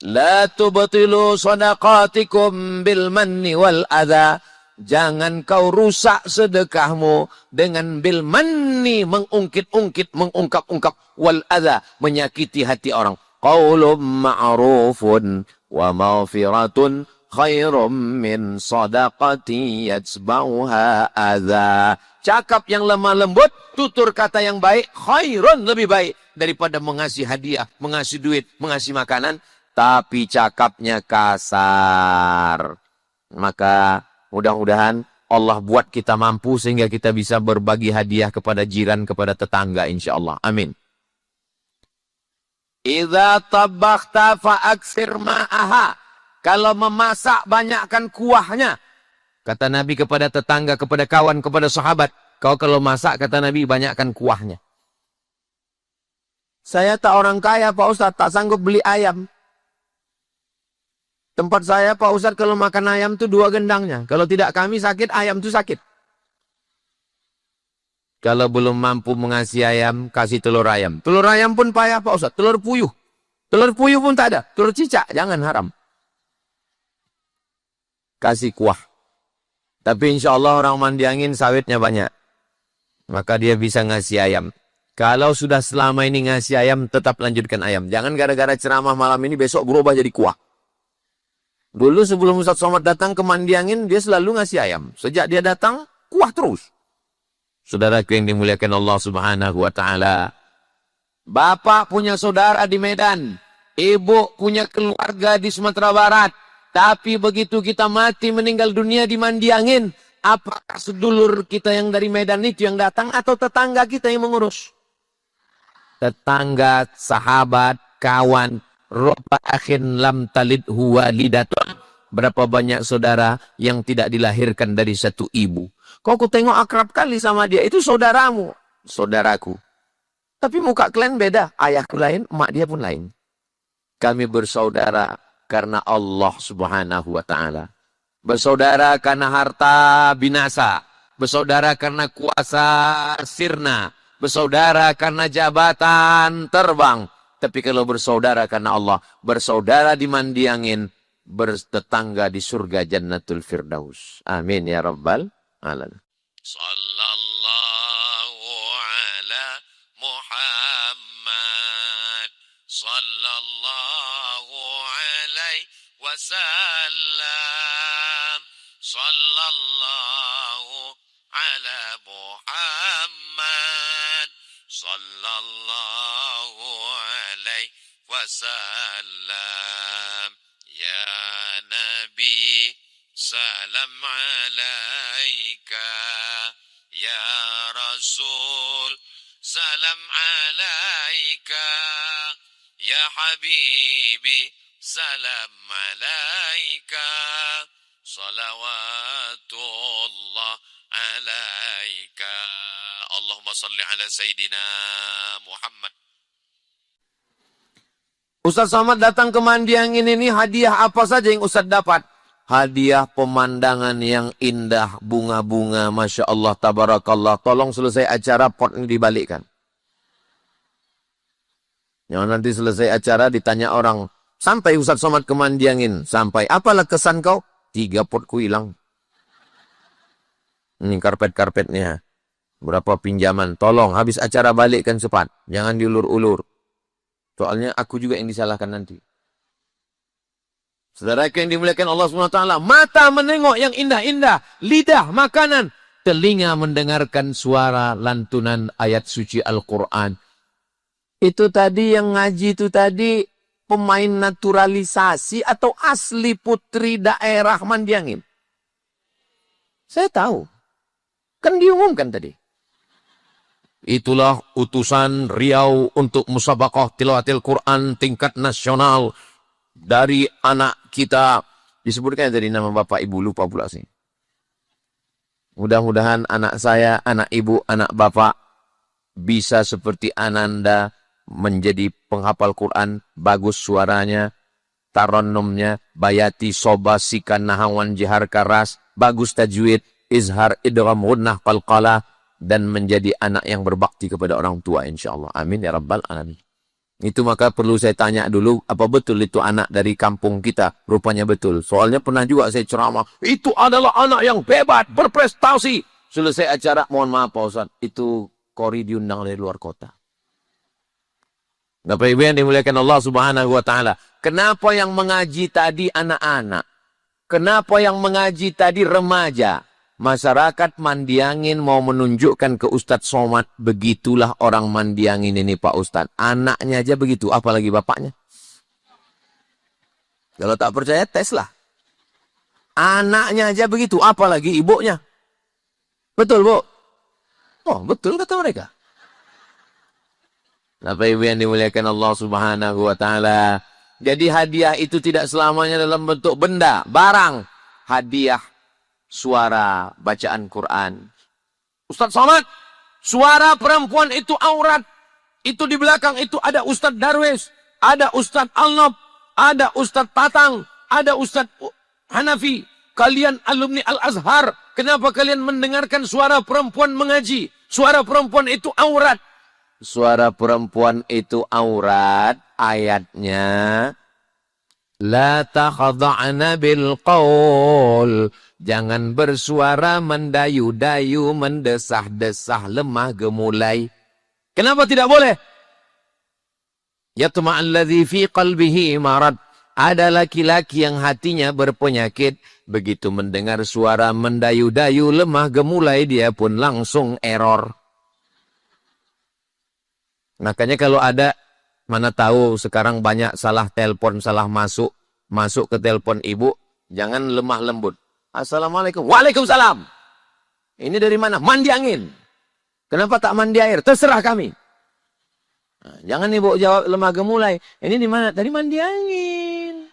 La tubtilu sadaqatikum bil manni wal adha. Jangan kau rusak sedekahmu dengan bil manni, mengungkit-ungkit, mengungkap-ungkap, wal adha, menyakiti hati orang. Qaulun ma'rufun wa maghfiratun khairum min sadaqati yatsba'uha adha. Cakap yang lemah lembut, tutur kata yang baik, khairun, lebih baik daripada mengasih hadiah, mengasih duit, mengasih makanan, tapi cakapnya kasar. Maka mudah-mudahan Allah buat kita mampu sehingga kita bisa berbagi hadiah kepada jiran, kepada tetangga, insyaAllah. Amin. Idza tabakhta fa'aksir ma'aha. Kalau memasak, banyakkan kuahnya. Kata Nabi kepada tetangga, kepada kawan, kepada sahabat. Kau kalau masak, kata Nabi, banyakkan kuahnya. Saya tak orang kaya, Pak Ustadz, tak sanggup beli ayam. Tempat saya, Pak Ustadz, kalau makan ayam itu 2 gendangnya. Kalau tidak kami sakit, ayam itu sakit. Kalau belum mampu mengasih ayam, kasih telur ayam. Telur ayam pun payah, Pak Ustadz. Telur puyuh. Telur puyuh pun tak ada. Telur cicak, jangan, haram. Kasih kuah. Tapi insya Allah orang mandi angin sawitnya banyak. Maka dia bisa ngasih ayam. Kalau sudah selama ini ngasih ayam, tetap lanjutkan ayam. Jangan gara-gara ceramah malam ini besok berubah jadi kuah. Dulu sebelum Ustaz Somad datang ke mandi angin, dia selalu ngasih ayam. Sejak dia datang, kuah terus. Saudaraku yang dimuliakan Allah Subhanahu wa Ta'ala. Bapak punya saudara di Medan. Ibu punya keluarga di Sumatera Barat. Tapi begitu kita mati meninggal dunia di mandi angin, apakah sedulur kita yang dari Medan itu yang datang atau tetangga kita yang mengurus? Tetangga, sahabat, kawan, roba akhin lam talidhu walidatun. Berapa banyak saudara yang tidak dilahirkan dari satu ibu. Kok aku tengok akrab kali sama dia, itu saudaramu, saudaraku. Tapi muka kalian beda, ayahku lain, emak dia pun lain. Kami bersaudara karena Allah Subhanahu wa Ta'ala. Bersaudara karena harta binasa. Bersaudara karena kuasa sirna. Bersaudara karena jabatan terbang. Tapi kalau bersaudara karena Allah, bersaudara di mandi angin, bertetangga di surga Jannatul Firdaus. Amin ya Rabbal Alamin. Sallallahu ala Muhammad. Sallallahu alaihi wasallam. Sallallahu ala Muhammad. Sallallahu alaihi wasallam. Ya Nabi, salam alaika. Ya Rasul, salam alaika. Ya Habibi, salam alaika. Salawatullah alaika. Allahumma salli ala Sayyidina Muhammad. Ustaz Somad datang ke mandi angin ini, hadiah apa saja yang Ustaz dapat? Hadiah pemandangan yang indah, bunga-bunga, Masya Allah, Tabarakallah. Tolong selesai acara, pot ini dibalikkan. Yang nanti selesai acara ditanya orang, sampai Ustaz Somad ke mandi angin, sampai, apalah kesan kau? 3 potku hilang. Ini karpet-karpetnya. Berapa pinjaman? Tolong, habis acara balikkan cepat. Jangan diulur-ulur. Soalnya aku juga yang disalahkan nanti. Saudara yang dimuliakan Allah SWT, mata menengok yang indah-indah, lidah makanan, telinga mendengarkan suara lantunan ayat suci Al-Quran. Itu tadi yang ngaji itu tadi pemain naturalisasi atau asli putri daerah mandi angin? Saya tahu. Kan diumumkan tadi. Itulah utusan Riau untuk musabaqah tilawatil Quran tingkat nasional dari anak kita. Disebutkan dari nama bapak ibu, lupa pula sih. Mudah-mudahan anak saya, anak ibu, anak bapak bisa seperti Ananda menjadi penghafal Quran, bagus suaranya, tarannumnya, bayati soba sikan nahawan jihar karas, bagus tajwid, izhar idgham gunnah qalqalah, dan menjadi anak yang berbakti kepada orang tua insyaallah. Amin ya rabbal alamin. Itu maka perlu saya tanya dulu, apa betul itu anak dari kampung kita? Rupanya betul. Soalnya pernah juga saya ceramah, itu adalah anak yang hebat, berprestasi. Selesai acara, mohon maaf Pak Ustaz, itu Kori diundang dari luar kota. Bapak Ibu yang dimuliakan Allah Subhanahu wa taala. Kenapa yang mengaji tadi anak-anak? Kenapa yang mengaji tadi remaja? Masyarakat Mandiangin mau menunjukkan ke Ustadz Somad, begitulah orang Mandiangin ini Pak Ustadz. Anaknya aja begitu, apalagi bapaknya. Kalau tak percaya, teslah. Anaknya aja begitu, apalagi ibunya. Betul, Bu? Oh, betul kata mereka. Bapak Ibu yang dimuliakan Allah Subhanahu wa taala. Jadi hadiah itu tidak selamanya dalam bentuk benda, barang. Hadiah suara bacaan Quran. Ustadz Somad, suara perempuan itu aurat. Itu di belakang itu ada Ustadz Darwis, ada Ustadz Alnob, ada Ustadz Tatang, ada Ustadz Hanafi. Kalian alumni Al-Azhar, kenapa kalian mendengarkan suara perempuan mengaji? Suara perempuan itu aurat. Suara perempuan itu aurat, ayatnya la takhda'na bil qaul. Jangan bersuara mendayu-dayu, mendesah-desah, lemah gemulai. Kenapa tidak boleh? Yatma'alladzi fi qalbihi marad. Ada laki-laki yang hatinya berpenyakit, begitu mendengar suara mendayu-dayu, lemah gemulai, dia pun langsung error. Makanya kalau ada, mana tahu sekarang banyak salah telepon, salah masuk ke telepon ibu, jangan lemah lembut. Assalamualaikum. Waalaikumsalam. Ini dari mana? Mandi angin. Kenapa tak mandi air? Terserah kami. Nah, jangan ibu jawab lemah gemulai. Ini di mana? Tadi mandi angin.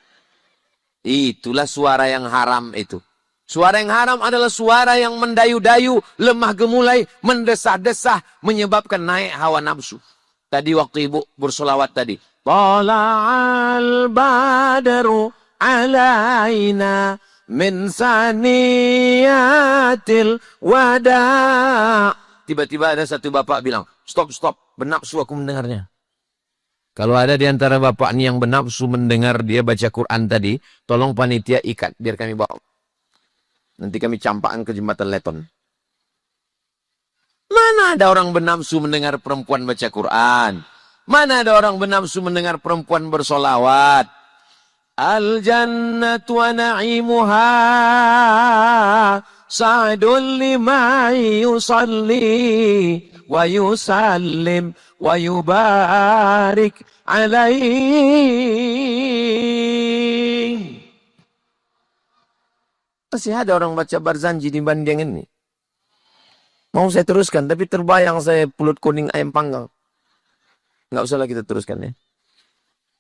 Itulah suara yang haram itu. Suara yang haram adalah suara yang mendayu-dayu, lemah gemulai, mendesah-desah, menyebabkan naik hawa nafsu. Tadi waktu ibu bersolawat tadi. Tala'al badaru alaina min saniyatil wada'. Tiba-tiba ada satu bapak bilang, stop, bernafsu aku mendengarnya. Kalau ada di antara bapak ini yang bernafsu mendengar dia baca Quran tadi, tolong panitia ikat, biar kami bawa. Nanti kami campakkan ke jembatan Leton. Mana ada orang bernafsu mendengar perempuan baca Quran? Mana ada orang bernafsu mendengar perempuan bersolawat? Al-jannatu wa na'imuha sa'dun lima yusalli wa yusallim wa yubarik alaih. Masih ada orang baca Barzanji di Bandung ini. Mau saya teruskan, tapi terbayang saya pulut kuning ayam panggang. Nggak usahlah kita teruskan ya.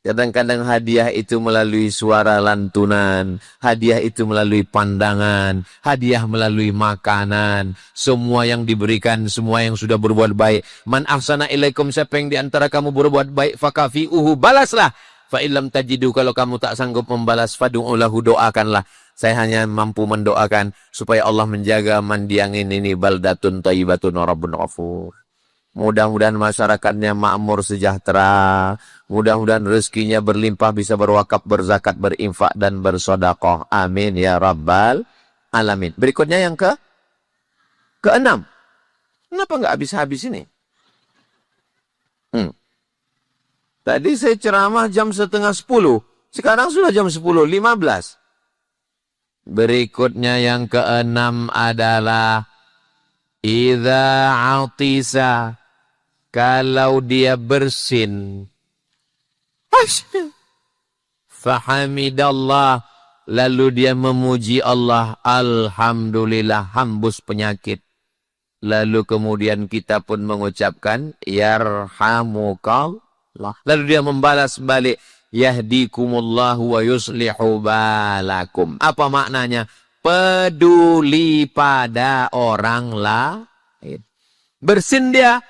Kadang-kadang hadiah itu melalui suara lantunan, hadiah itu melalui pandangan, hadiah melalui makanan. Semua yang diberikan, semua yang sudah berbuat baik. Man ahsana ilaikum, siapa yang diantara kamu berbuat baik, fakafi'uhu, balaslah. Fa'ilam tajidu, kalau kamu tak sanggup membalas, fadu'ulahu, doakanlah. Saya hanya mampu mendoakan supaya Allah menjaga Mandiangin ini baldatun thayyibatun rabbun ghafur. Mudah-mudahan masyarakatnya makmur sejahtera. Mudah-mudahan rezekinya berlimpah, bisa berwakaf, berzakat, berinfak dan bersedekah. Amin ya rabbal alamin. Berikutnya yang keenam. Kenapa nggak habis-habis ini? Tadi saya ceramah jam 9:30. Sekarang sudah jam 10:15. Berikutnya yang keenam adalah idza atisa, kalau dia bersin, fahamidallah, lalu dia memuji Allah, alhamdulillah, hambus penyakit. Lalu kemudian kita pun mengucapkan yarhamukallah. Lalu dia membalas balik, yahdikumullahu wa yuslihu balakum. Apa maknanya? Peduli pada orang lain. Bersin dia,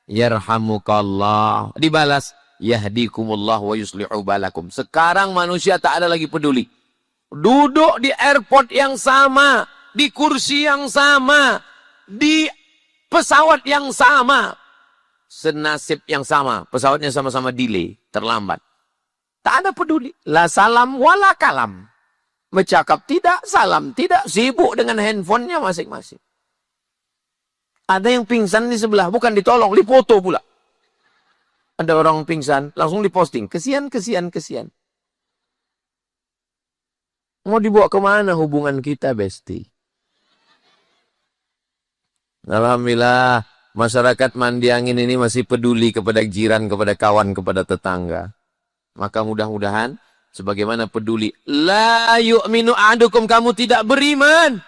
yarhamukallah. Dibalas, yahdikumullahu wa yuslihu balakum. Sekarang manusia tak ada lagi peduli. Duduk di airport yang sama, di kursi yang sama, di pesawat yang sama. senasib yang sama. Pesawatnya sama-sama delay, terlambat. Tak ada peduli. La salam wala kalam. Bercakap tidak, salam tidak. Sibuk dengan handphonenya masing-masing. Ada yang pingsan di sebelah, bukan ditolong, dipoto pula. Ada orang pingsan, langsung diposting. Kesian, kesian, kesian. Mau dibawa kemana hubungan kita, Besti? Alhamdulillah, masyarakat Mandiangin ini masih peduli kepada jiran, kepada kawan, kepada tetangga. Maka mudah-mudahan, sebagaimana peduli. La yu'minu ahadukum, kamu tidak beriman.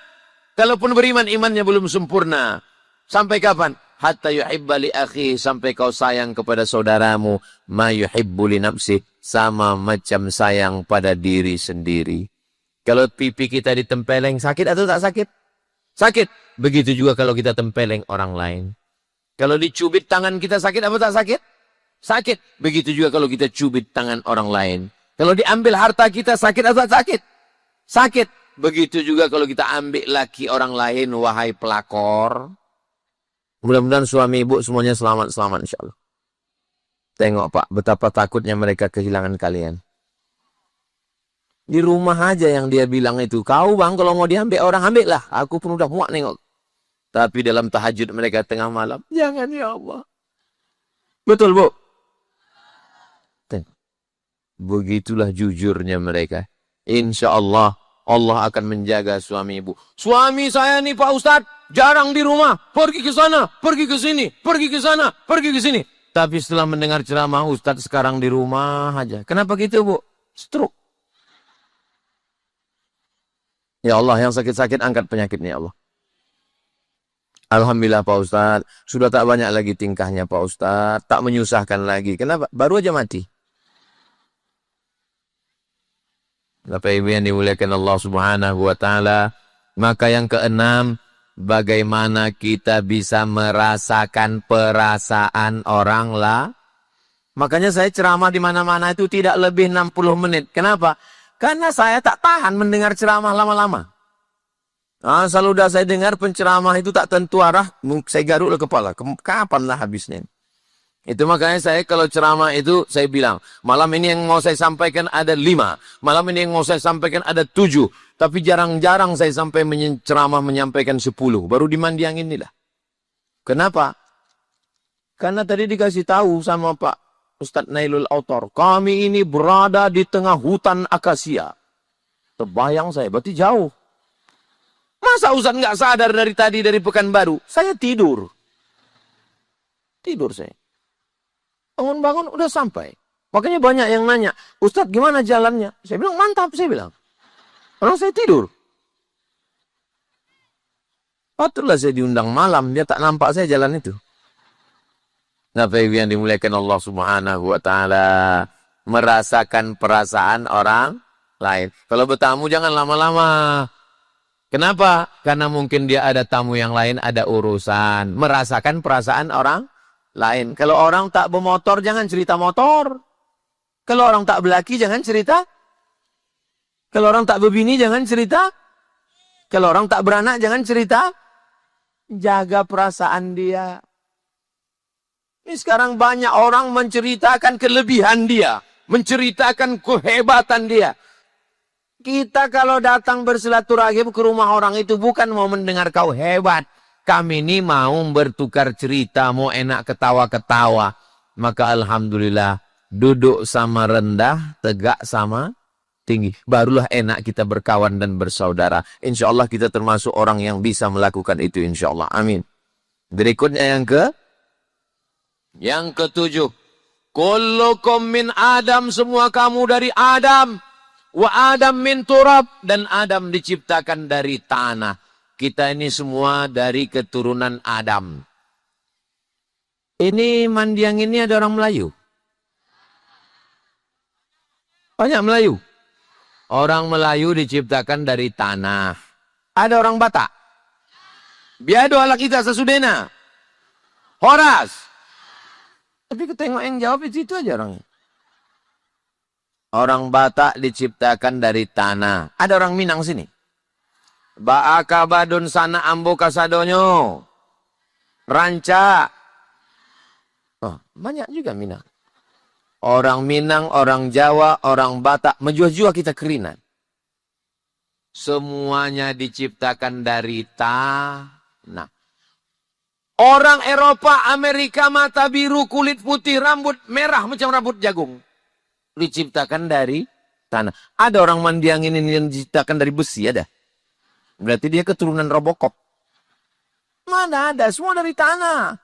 Kalaupun beriman, imannya belum sempurna. Sampai kapan? Hatta yuhibba li akhi, sampai kau sayang kepada saudaramu. Ma yuhibbu li nafsi, sama macam sayang pada diri sendiri. Kalau pipi kita ditempeleng, sakit atau tak sakit? Sakit. Begitu juga kalau kita tempeleng orang lain. Kalau dicubit tangan kita sakit apa tak sakit? Sakit. Begitu juga kalau kita cubit tangan orang lain. Kalau diambil harta kita sakit atau tak sakit? Sakit. Begitu juga kalau kita ambil laki orang lain, wahai pelakor. Mudah-mudahan suami ibu semuanya selamat-selamat insyaAllah. Tengok Pak, betapa takutnya mereka kehilangan kalian. Di rumah aja yang dia bilang itu. Kau bang, kalau mau diambil orang, ambil lah. Aku pun udah muak nengok. Tapi dalam tahajud mereka tengah malam. Jangan ya Allah. Betul Bu? Tengok. Begitulah jujurnya mereka. Insya Allah, Allah akan menjaga suami ibu. Suami saya nih Pak Ustadz, jarang di rumah. Pergi ke sana, pergi ke sini, pergi ke sana, pergi ke sini. Tapi setelah mendengar ceramah Ustadz sekarang di rumah aja. Kenapa gitu Bu? Stroke. Ya Allah, yang sakit-sakit angkat penyakitnya ya Allah. Alhamdulillah Pak Ustadz. Sudah tak banyak lagi tingkahnya Pak Ustadz. Tak menyusahkan lagi. Kenapa? Baru aja mati. Bapak Ibu yang dimuliakan Allah Subhanahu wa Ta'ala. Maka yang keenam, bagaimana kita bisa merasakan perasaan orang lah. Makanya saya ceramah di mana-mana itu tidak lebih 60 menit. Kenapa? Karena saya tak tahan mendengar ceramah lama-lama. Asal udah saya dengar penceramah itu tak tentu arah, saya garuk kepala. Kapanlah habisnya? Itu makanya saya kalau ceramah itu saya bilang, malam ini yang mau saya sampaikan ada 5. Malam ini yang mau saya sampaikan ada 7. Tapi jarang-jarang saya sampai ceramah menyampaikan 10. Baru di Mandiang inilah. Kenapa? Karena tadi dikasih tahu sama Pak Ustadz Nailul Autor, kami ini berada di tengah hutan akasia. Terbayang saya, berarti jauh. Masa Ustadz nggak sadar dari tadi dari Pekanbaru? Saya tidur. Tidur saya. Bangun-bangun udah sampai. Makanya banyak yang nanya, Ustadz gimana jalannya? Saya bilang mantap, saya bilang. Orang saya tidur. Patutlah saya diundang malam, dia tak nampak saya jalan itu. Bapak Ibu yang dimuliakan Allah Subhanahu wa Ta'ala, merasakan perasaan orang lain. Kalau bertamu jangan lama-lama. Kenapa? Karena mungkin dia ada tamu yang lain, ada urusan. Merasakan perasaan orang lain. Kalau orang tak bermotor, jangan cerita motor. Kalau orang tak berlaki, jangan cerita. Kalau orang tak berbini, jangan cerita. Kalau orang tak beranak, jangan cerita. Jaga perasaan dia. Ini sekarang banyak orang menceritakan kelebihan dia. Menceritakan kehebatan dia. Kita kalau datang bersilaturahim ke rumah orang itu bukan mau mendengar kau hebat. Kami ini mau bertukar cerita, mau enak ketawa-ketawa. Maka Alhamdulillah, duduk sama rendah, tegak sama tinggi. Barulah enak kita berkawan dan bersaudara. Insya Allah kita termasuk orang yang bisa melakukan itu insya Allah. Amin. Berikutnya yang ketujuh. Kullukum min Adam, semua kamu dari Adam. Wa Adam min turab, dan Adam diciptakan dari tanah. Kita ini semua dari keturunan Adam. Ini Mandiang ini ada orang Melayu. Banyak Melayu. Orang Melayu diciptakan dari tanah. Ada orang Batak. Biado ala kita sesudena. Horas. Tapi ketengok yang jawab itu aja orangnya. Orang Batak diciptakan dari tanah. Ada orang Minang sini. Ba'aka badun sana ambo kasadonyo. Ranca. Oh, banyak juga Minang. Orang Minang, orang Jawa, orang Batak, menjua-jua kita kerinan. Semuanya diciptakan dari tanah. Orang Eropa, Amerika, mata biru, kulit putih, rambut merah macam rambut jagung. Diciptakan dari tanah. Ada orang Mandiang ini yang diciptakan dari besi, ada. Berarti dia keturunan Robocop. Mana ada, semua dari tanah.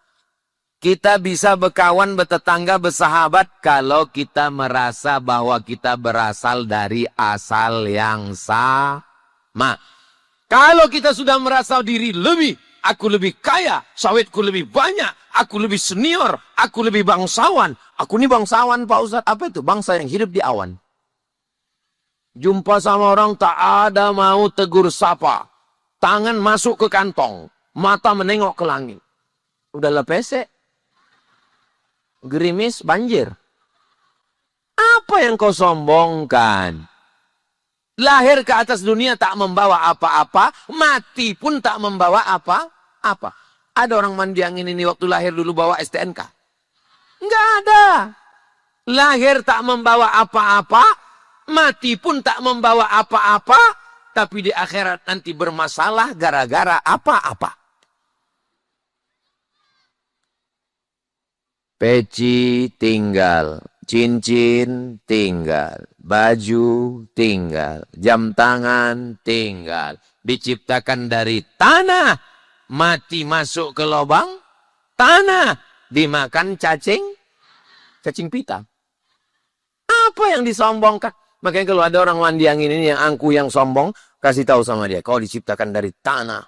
Kita bisa berkawan, bertetangga, bersahabat kalau kita merasa bahwa kita berasal dari asal yang sama. Kalau kita sudah merasa diri lebih, aku lebih kaya, sawitku lebih banyak, aku lebih senior, aku lebih bangsawan. Aku ini bangsawan Pak Ustadz, apa itu? Bangsa yang hidup di awan. Jumpa sama orang tak ada mau tegur sapa. Tangan masuk ke kantong, mata menengok ke langit. Udahlah pesek. Gerimis banjir. Apa yang kau sombongkan? Lahir ke atas dunia tak membawa apa-apa, mati pun tak membawa apa-apa. Ada orang Mandiangin ini waktu lahir dulu bawa STNK? Enggak ada. Lahir tak membawa apa-apa, mati pun tak membawa apa-apa, tapi di akhirat nanti bermasalah gara-gara apa-apa. Peci tinggal, cincin tinggal, baju tinggal, jam tangan tinggal. Diciptakan dari tanah, mati masuk ke lubang tanah, dimakan cacing pita. Apa yang disombongkan? Makanya kalau ada orang Mandiang ini yang angku yang sombong, kasih tahu sama dia, kau diciptakan dari tanah.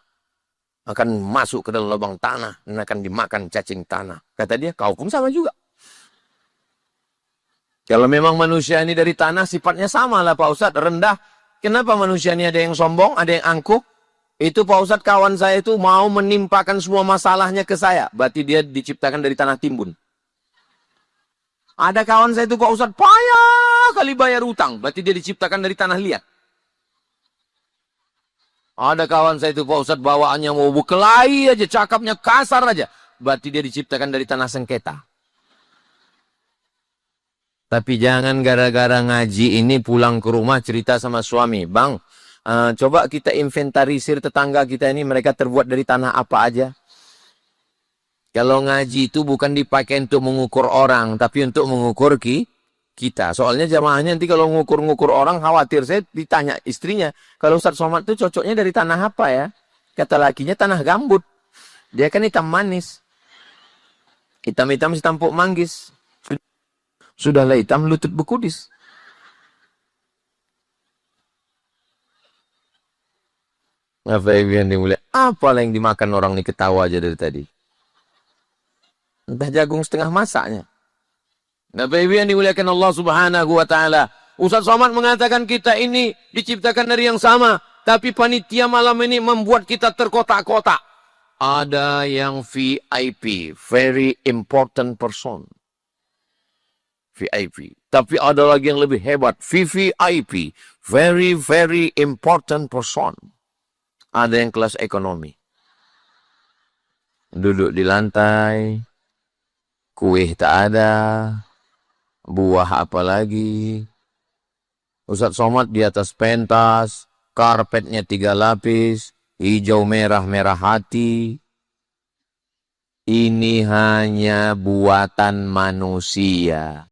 Akan masuk ke dalam lubang tanah dan akan dimakan cacing tanah. Kata dia, kau pun sama juga. Kalau memang manusia ini dari tanah, sifatnya sama lah Pak Ustadz, rendah. Kenapa manusia ini ada yang sombong, ada yang angkuh? Itu Pak Ustadz, kawan saya itu mau menimpakan semua masalahnya ke saya. Berarti dia diciptakan dari tanah timbun. Ada kawan saya itu Pak Ustadz, payah kali bayar utang. Berarti dia diciptakan dari tanah liat. Ada kawan saya itu Pak Ustadz bawaannya mau berkelahi aja, cakapnya kasar aja. Berarti dia diciptakan dari tanah sengketa. Tapi jangan gara-gara ngaji ini pulang ke rumah cerita sama suami. Bang, coba kita inventarisir tetangga kita ini, mereka terbuat dari tanah apa aja. Kalau ngaji itu bukan dipakai untuk mengukur orang, tapi untuk mengukur kita. Soalnya jamaahnya nanti kalau ngukur-ngukur orang khawatir. Saya ditanya istrinya, kalau Ustadz Somad itu cocoknya dari tanah apa ya? Kata lakinya tanah gambut. Dia kan hitam manis. Hitam-hitam si tampuk manggis. Sudahlah hitam lutut bekudis. Apalah yang dimakan orang ini ketawa aja dari tadi. Entah jagung setengah masaknya. Bapak Ibu yang dimuliakan Allah Subhanahu wa taala. Ustaz Somad mengatakan kita ini diciptakan dari yang sama, tapi panitia malam ini membuat kita terkotak-kotak. Ada yang VIP, very important person. VIP. Tapi ada lagi yang lebih hebat, VVIP, very very important person. Ada yang kelas ekonomi. Duduk di lantai, kue tak ada. Buah apa lagi? Ustaz Somad di atas pentas, karpetnya 3 lapis, hijau merah merah hati. Ini hanya buatan manusia.